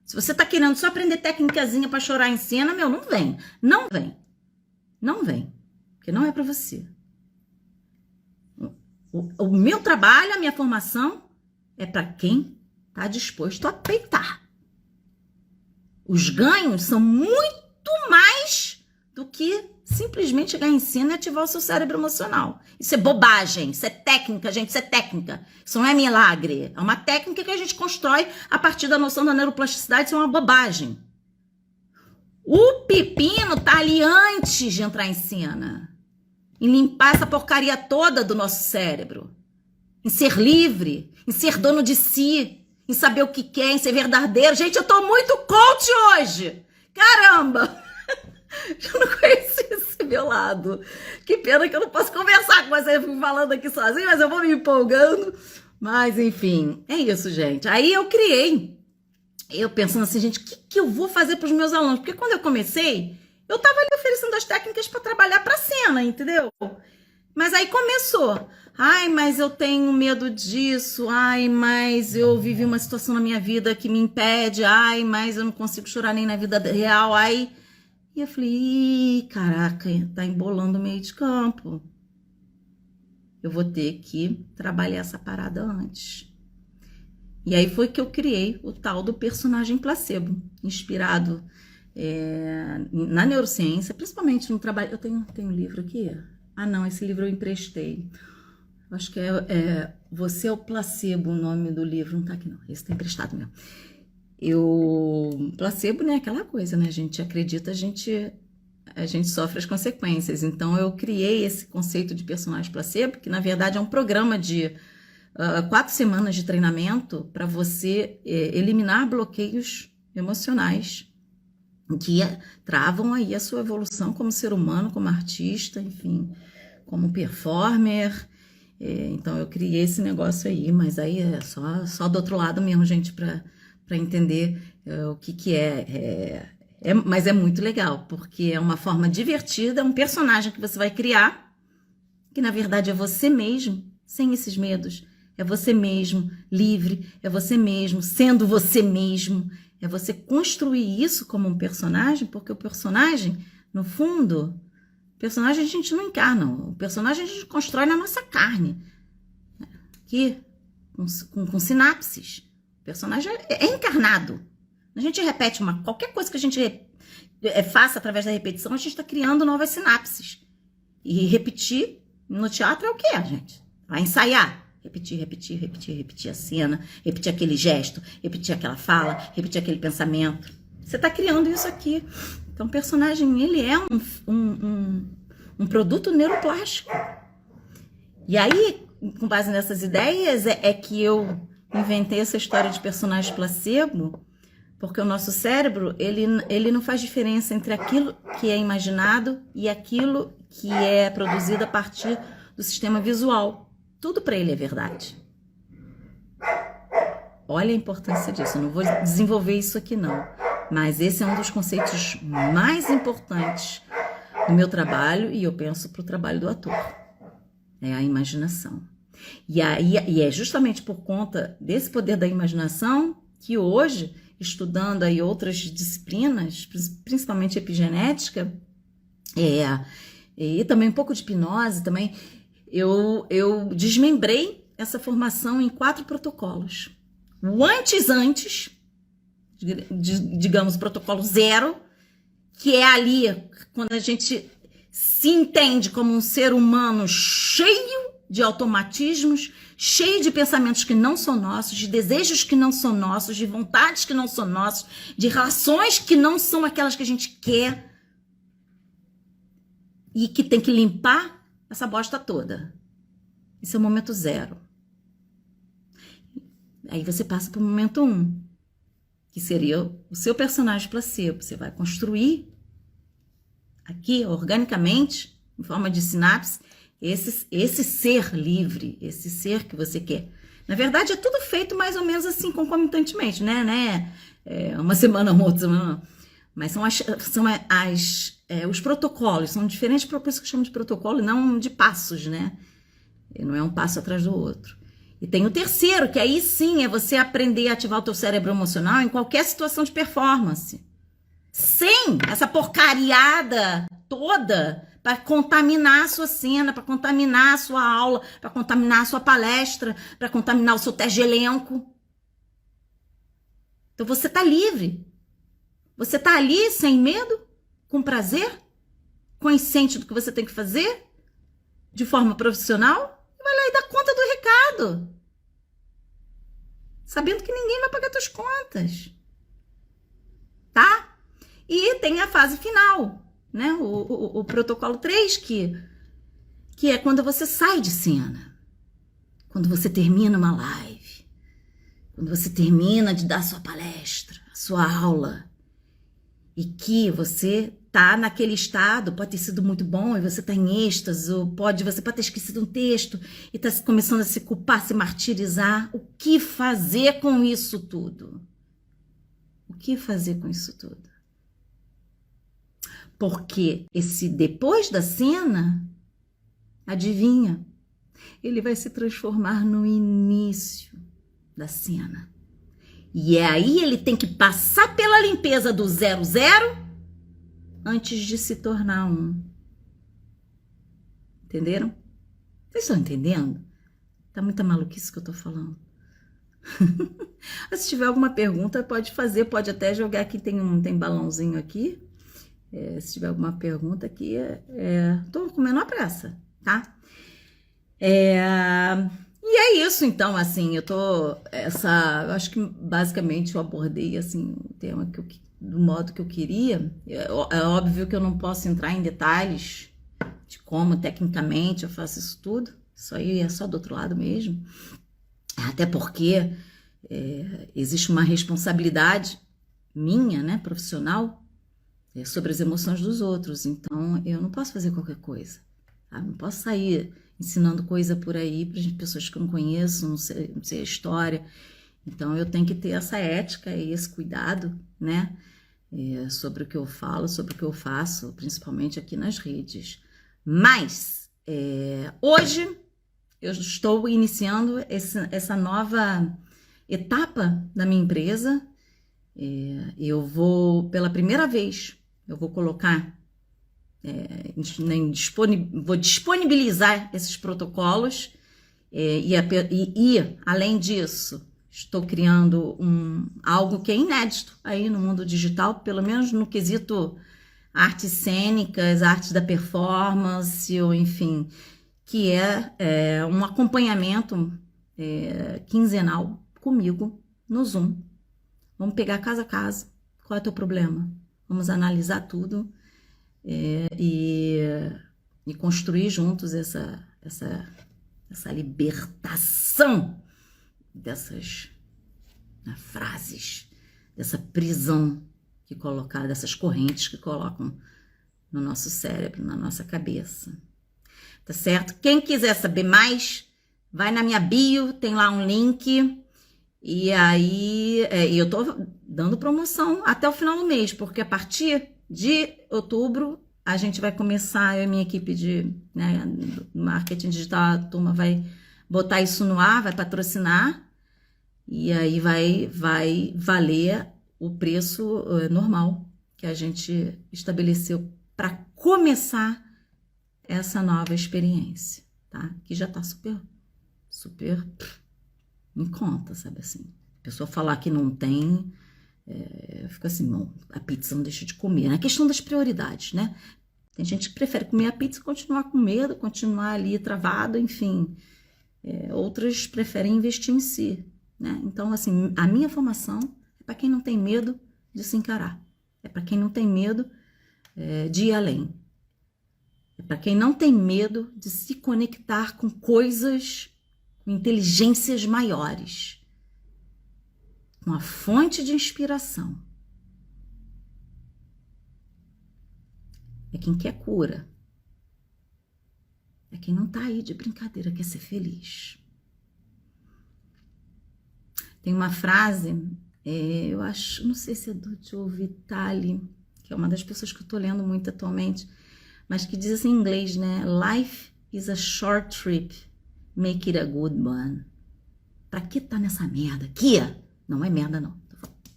Se você tá querendo só aprender técnicazinha para chorar em cena, meu, não vem. Não vem. Não vem. Porque não é para você. O meu trabalho, a minha formação é para quem tá disposto a peitar. Os ganhos são muito mais do que simplesmente chegar em cena e ativar o seu cérebro emocional. Isso é bobagem, isso é técnica, gente, isso é técnica. Isso não é milagre. É uma técnica que a gente constrói a partir da noção da neuroplasticidade, isso é uma bobagem. O pepino tá ali antes de entrar em cena. Em limpar essa porcaria toda do nosso cérebro. Em ser livre, em ser dono de si, em saber o que quer, em ser verdadeiro. Gente, eu tô muito coach hoje. Caramba! Eu não conheci esse meu lado. Que pena que eu não posso conversar com você falando aqui sozinho, mas eu vou me empolgando. Mas, enfim, é isso, gente. Aí eu pensando assim, gente, o que eu vou fazer para os meus alunos? Porque quando eu comecei, eu tava ali oferecendo as técnicas para trabalhar para cena, entendeu? Mas aí começou. Ai, mas eu tenho medo disso. Ai, mas eu vivi uma situação na minha vida que me impede. Ai, mas eu não consigo chorar nem na vida real. Ai... E eu falei, ih, caraca, tá embolando o meio de campo. Eu vou ter que trabalhar essa parada antes. E aí foi que eu criei o tal do personagem placebo, inspirado na neurociência, principalmente no trabalho... Eu tenho um livro aqui. Ah, não, esse livro eu emprestei. Acho que Você é o Placebo, o nome do livro. Não tá aqui, não. Esse tá emprestado mesmo. Placebo, né? Aquela coisa, né? A gente acredita, a gente sofre as consequências. Então, eu criei esse conceito de personagem placebo, que na verdade é um programa de 4 semanas de treinamento para você eliminar bloqueios emocionais que travam aí a sua evolução como ser humano, como artista, enfim, como performer. Então, eu criei esse negócio aí, mas aí é só do outro lado mesmo, gente, para entender o que é. Mas é muito legal, porque é uma forma divertida, é um personagem que você vai criar, que na verdade é você mesmo, sem esses medos. É você mesmo, livre, é você mesmo, sendo você mesmo. É você construir isso como um personagem, porque o personagem, no fundo, o personagem a gente não encarna, o personagem a gente constrói na nossa carne, aqui, com sinapses. O personagem é encarnado. A gente repete qualquer coisa que a gente faça através da repetição, a gente está criando novas sinapses. E repetir no teatro é o que, gente? Vai ensaiar. Repetir a cena, repetir aquele gesto, repetir aquela fala, repetir aquele pensamento. Você está criando isso aqui. Então, o personagem, ele é um produto neuroplástico. E aí, com base nessas ideias, é que eu inventei essa história de personagem placebo, porque o nosso cérebro, ele não faz diferença entre aquilo que é imaginado e aquilo que é produzido a partir do sistema visual. Tudo para ele é verdade. Olha a importância disso. Eu não vou desenvolver isso aqui, não. Mas esse é um dos conceitos mais importantes do meu trabalho e eu penso para o trabalho do ator. É a imaginação. E é justamente por conta desse poder da imaginação que hoje, estudando aí outras disciplinas, principalmente epigenética, e também um pouco de hipnose também, eu desmembrei essa formação em 4 protocolos. O antes, digamos, protocolo 0, que é ali quando a gente se entende como um ser humano cheio de automatismos, cheio de pensamentos que não são nossos, de desejos que não são nossos, de vontades que não são nossos, de relações que não são aquelas que a gente quer e que tem que limpar essa bosta toda. Esse é o momento 0. Aí você passa para o momento 1, que seria o seu personagem placebo. Você vai construir aqui, organicamente, em forma de sinapse, esse ser livre, esse ser que você quer. Na verdade, é tudo feito mais ou menos assim, concomitantemente, né? Uma semana, uma outra semana. Mas os protocolos, são diferentes, por isso que eu chamo de protocolo, e não de passos, né? Não é um passo atrás do outro. E tem o terceiro, que aí sim é você aprender a ativar o teu cérebro emocional em qualquer situação de performance. Sem essa porcariada toda para contaminar a sua cena, para contaminar a sua aula, para contaminar a sua palestra, para contaminar o seu teste de elenco. Então você tá livre. Você tá ali sem medo, com prazer, consciente do que você tem que fazer, de forma profissional, e vai lá e dá conta do recado. Sabendo que ninguém vai pagar tuas contas. Tá? E tem a fase final, né? O protocolo 3, que é quando você sai de cena. Quando você termina uma live. Quando você termina de dar sua palestra, a sua aula. E que você tá naquele estado, pode ter sido muito bom, e você tá em êxtase, ou você pode ter esquecido um texto, e tá começando a se culpar, se martirizar. O que fazer com isso tudo? O que fazer com isso tudo? Porque esse depois da cena, adivinha, ele vai se transformar no início da cena. E aí ele tem que passar pela limpeza do 00 antes de se tornar 1. Entenderam? Vocês estão entendendo? Tá muita maluquice que eu tô falando. Se tiver alguma pergunta, pode fazer, pode até jogar aqui, tem balãozinho aqui. Se tiver alguma pergunta aqui, tô com menor pressa, tá? E é isso, então, assim, eu acho que basicamente eu abordei, assim, o tema do modo que eu queria. É óbvio que eu não posso entrar em detalhes de como, tecnicamente, eu faço isso tudo. Isso aí é só do outro lado mesmo. Até porque existe uma responsabilidade minha, né, profissional, sobre as emoções dos outros. Então, eu não posso fazer qualquer coisa. Tá? Não posso sair ensinando coisa por aí para pessoas que eu não conheço, não sei a história. Então, eu tenho que ter essa ética e esse cuidado, né? Sobre o que eu falo, sobre o que eu faço, principalmente aqui nas redes. Mas, hoje, eu estou iniciando essa nova etapa da minha empresa. Eu vou, pela primeira vez, eu vou colocar, vou disponibilizar esses protocolos e além disso, estou criando algo que é inédito aí no mundo digital, pelo menos no quesito artes cênicas, artes da performance, ou enfim, que é um acompanhamento quinzenal comigo no Zoom. Vamos pegar casa a casa, qual é o teu problema? Vamos analisar tudo e construir juntos essa libertação dessas frases, dessa prisão dessas correntes que colocam no nosso cérebro, na nossa cabeça. Tá certo? Quem quiser saber mais, vai na minha bio, tem lá um link. E aí, eu tô dando promoção até o final do mês, porque a partir de outubro a gente vai começar, eu e minha equipe de marketing digital, a turma vai botar isso no ar, vai patrocinar, e aí vai valer o preço normal que a gente estabeleceu para começar essa nova experiência, tá? Que já tá super em conta, sabe assim? A pessoa falar que não tem, fica assim, não, a pizza não deixa de comer. É a questão das prioridades, né? Tem gente que prefere comer a pizza e continuar com medo, continuar ali travado, enfim. Outras preferem investir em si, né? Então, assim, a minha formação é para quem não tem medo de se encarar. É para quem não tem medo de ir além. É para quem não tem medo de se conectar com coisas, com inteligências maiores, com a fonte de inspiração. É quem quer cura. É quem não tá aí de brincadeira, quer ser feliz. Tem uma frase, eu acho, não sei se é do Joe Vitale, que é uma das pessoas que eu tô lendo muito atualmente, mas que diz assim em inglês, né? Life is a short trip, make it a good one. Pra que tá nessa merda aqui? Não é merda, não.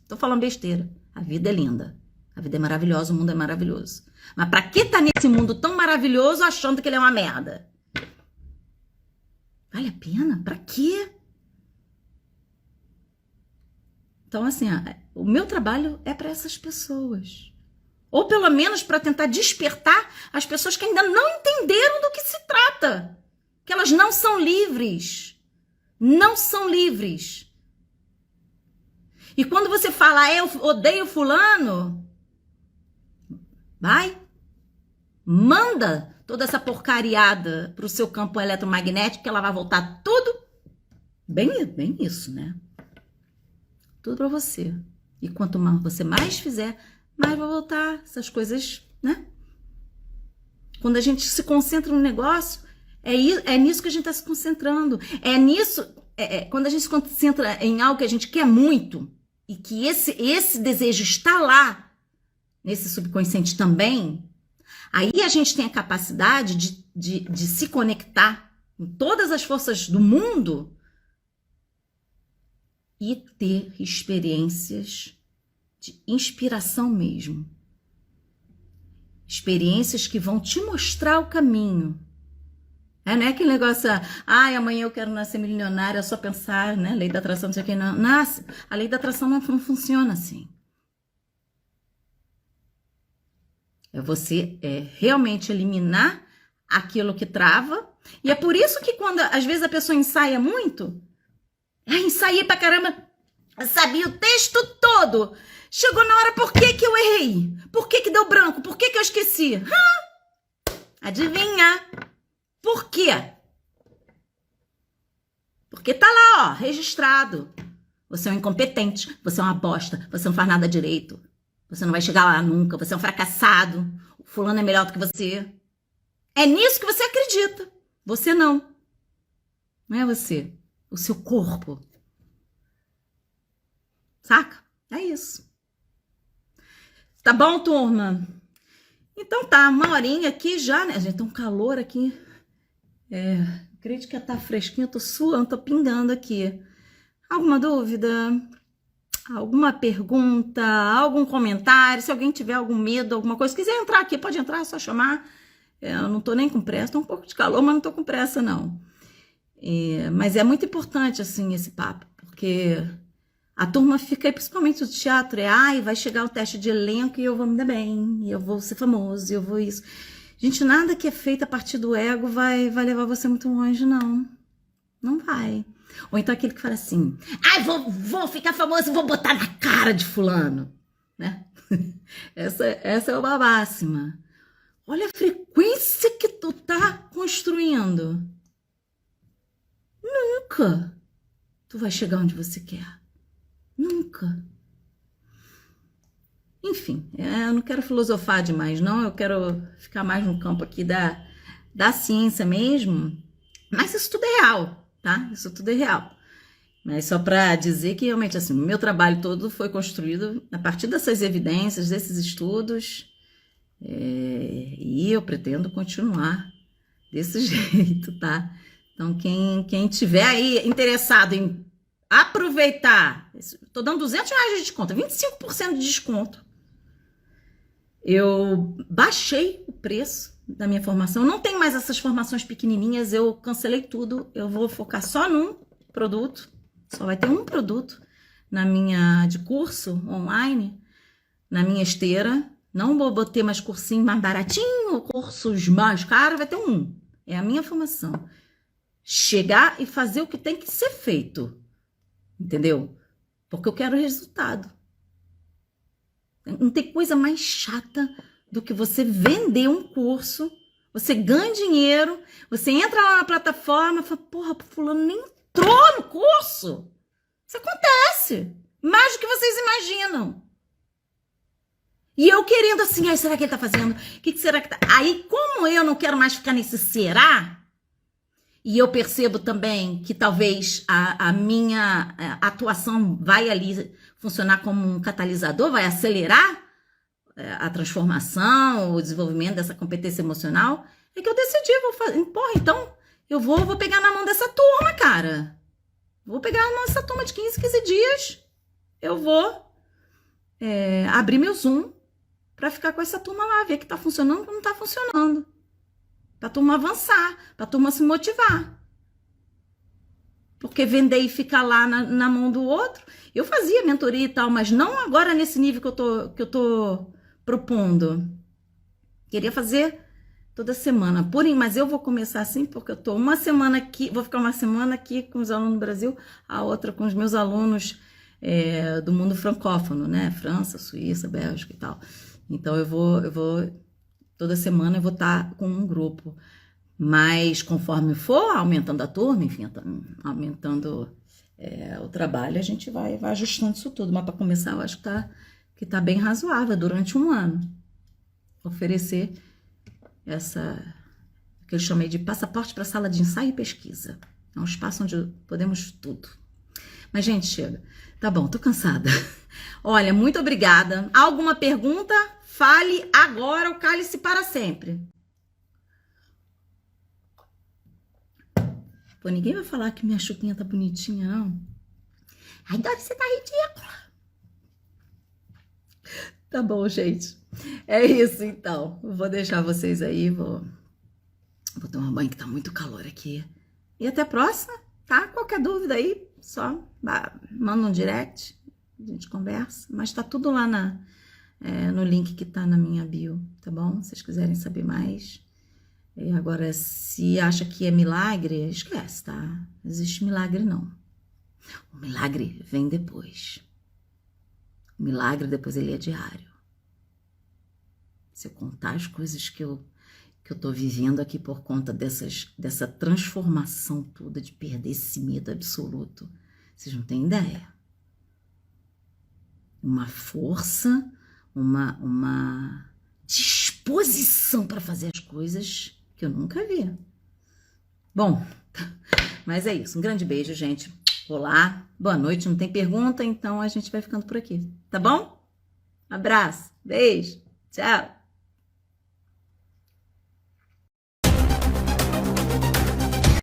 Tô falando besteira. A vida é linda. A vida é maravilhosa, o mundo é maravilhoso. Mas pra que tá nesse mundo tão maravilhoso achando que ele é uma merda? Vale a pena? Pra quê? Então, assim, o meu trabalho é para essas pessoas. Ou pelo menos para tentar despertar as pessoas que ainda não entenderam do que se trata. Que elas não são livres. Não são livres. E quando você fala, eu odeio fulano, vai, manda toda essa porcariada pro seu campo eletromagnético, que ela vai voltar tudo bem isso, né? Tudo para você. E quanto mais você mais fizer, mais vai voltar essas coisas, né? Quando a gente se concentra no negócio, é nisso que a gente está se concentrando. É nisso, quando a gente se concentra em algo que a gente quer muito, e que esse desejo está lá, nesse subconsciente também, aí a gente tem a capacidade de se conectar com todas as forças do mundo e ter experiências de inspiração mesmo. Experiências que vão te mostrar o caminho. Não é aquele negócio, amanhã eu quero nascer milionária, é só pensar, né? Lei da atração, não sei o que, não. Nasce. A lei da atração não funciona assim. É você realmente eliminar aquilo que trava. E é por isso que quando, às vezes, a pessoa ensaia muito, ensaiei pra caramba, sabia o texto todo. Chegou na hora, por que eu errei? Por que deu branco? Por que eu esqueci? Adivinha? Por quê? Porque tá lá, ó, registrado. Você é um incompetente, você é uma bosta, você não faz nada direito. Você não vai chegar lá nunca, você é um fracassado. O fulano é melhor do que você. É nisso que você acredita. Você não. Não é você. O seu corpo. Saca? É isso. Tá bom, turma? Então tá, uma horinha aqui já, né? Gente, tá um calor aqui. Acredito que tá fresquinho, eu tô suando, tô pingando aqui. Alguma dúvida? Alguma pergunta? Algum comentário? Se alguém tiver algum medo, alguma coisa, se quiser entrar aqui, pode entrar, é só chamar. Eu não tô nem com pressa, tô um pouco de calor, mas não tô com pressa, não. Mas é muito importante, assim, esse papo, porque a turma fica aí, principalmente do teatro, vai chegar o teste de elenco e eu vou me dar bem, e eu vou ser famoso, e eu vou isso. Gente, nada que é feito a partir do ego vai levar você muito longe, não. Não vai. Ou então aquele que fala assim, vou ficar famoso, vou botar na cara de fulano, né? Essa é uma máxima. Olha a frequência que tu tá construindo. Nunca tu vai chegar onde você quer. Nunca. Enfim, eu não quero filosofar demais, não. Eu quero ficar mais no campo aqui da ciência mesmo. Mas isso tudo é real, tá? Isso tudo é real. Mas só para dizer que realmente, assim, o meu trabalho todo foi construído a partir dessas evidências, desses estudos. E eu pretendo continuar desse jeito, tá? Então, quem tiver aí interessado em aproveitar, tô dando R$200 de desconto, 25% de desconto. Eu baixei o preço da minha formação. Não tem mais essas formações pequenininhas, eu cancelei tudo. Eu vou focar só num produto. Só vai ter um produto na minha de curso online, na minha esteira. Não vou ter mais cursinho mais baratinho, cursos mais caros, vai ter um. É a minha formação. Chegar e fazer o que tem que ser feito. Entendeu? Porque eu quero resultado. Não tem coisa mais chata do que você vender um curso, você ganha dinheiro, você entra lá na plataforma e fala, porra, fulano nem entrou no curso. Isso acontece. Mais do que vocês imaginam. E eu querendo assim, ai, será que ele tá fazendo? O que será que tá? Aí, como eu não quero mais ficar nesse será, e eu percebo também que talvez a minha atuação vai ali funcionar como um catalisador, vai acelerar a transformação, o desenvolvimento dessa competência emocional, é que eu decidi, vou fazer, porra, então eu vou pegar na mão dessa turma, cara. Vou pegar na mão dessa turma de 15 dias, eu vou abrir meu Zoom para ficar com essa turma lá, ver que tá funcionando ou não tá funcionando. Pra turma avançar, pra turma se motivar. Porque vender e ficar lá na mão do outro, eu fazia mentoria e tal, mas não agora nesse nível que eu tô propondo. Queria fazer toda semana. Porém, mas eu vou começar assim, porque eu tô uma semana aqui, vou ficar uma semana aqui com os alunos do Brasil, a outra com os meus alunos do mundo francófono, né? França, Suíça, Bélgica e tal. Então eu vou toda semana eu vou estar com um grupo, mas conforme for aumentando a turma, enfim, aumentando o trabalho, a gente vai ajustando isso tudo. Mas para começar, eu acho que tá bem razoável durante um ano oferecer que eu chamei de passaporte para a sala de ensaio e pesquisa. É um espaço onde podemos tudo. Mas, gente, chega. Tá bom, tô cansada. Olha, muito obrigada. Alguma pergunta? Fale agora ou cale-se para sempre. Pô, ninguém vai falar que minha chuquinha tá bonitinha, não. Ai, Dori, você tá ridícula. Tá bom, gente. É isso, então. Eu vou deixar vocês aí, vou tomar banho, que tá muito calor aqui. E até a próxima, tá? Qualquer dúvida aí, só manda um direct, a gente conversa. Mas tá tudo lá no link que tá na minha bio, tá bom? Se vocês quiserem saber mais. E agora, se acha que é milagre, esquece, tá? Não existe milagre, não. O milagre vem depois. O milagre depois ele é diário. Se eu contar as coisas que eu tô vivendo aqui por conta dessa transformação toda, de perder esse medo absoluto, vocês não têm ideia. Uma força, uma disposição para fazer as coisas que eu nunca vi. Bom, mas é isso. Um grande beijo, gente. Olá, boa noite. Não tem pergunta, então a gente vai ficando por aqui, tá bom? Abraço, beijo, tchau.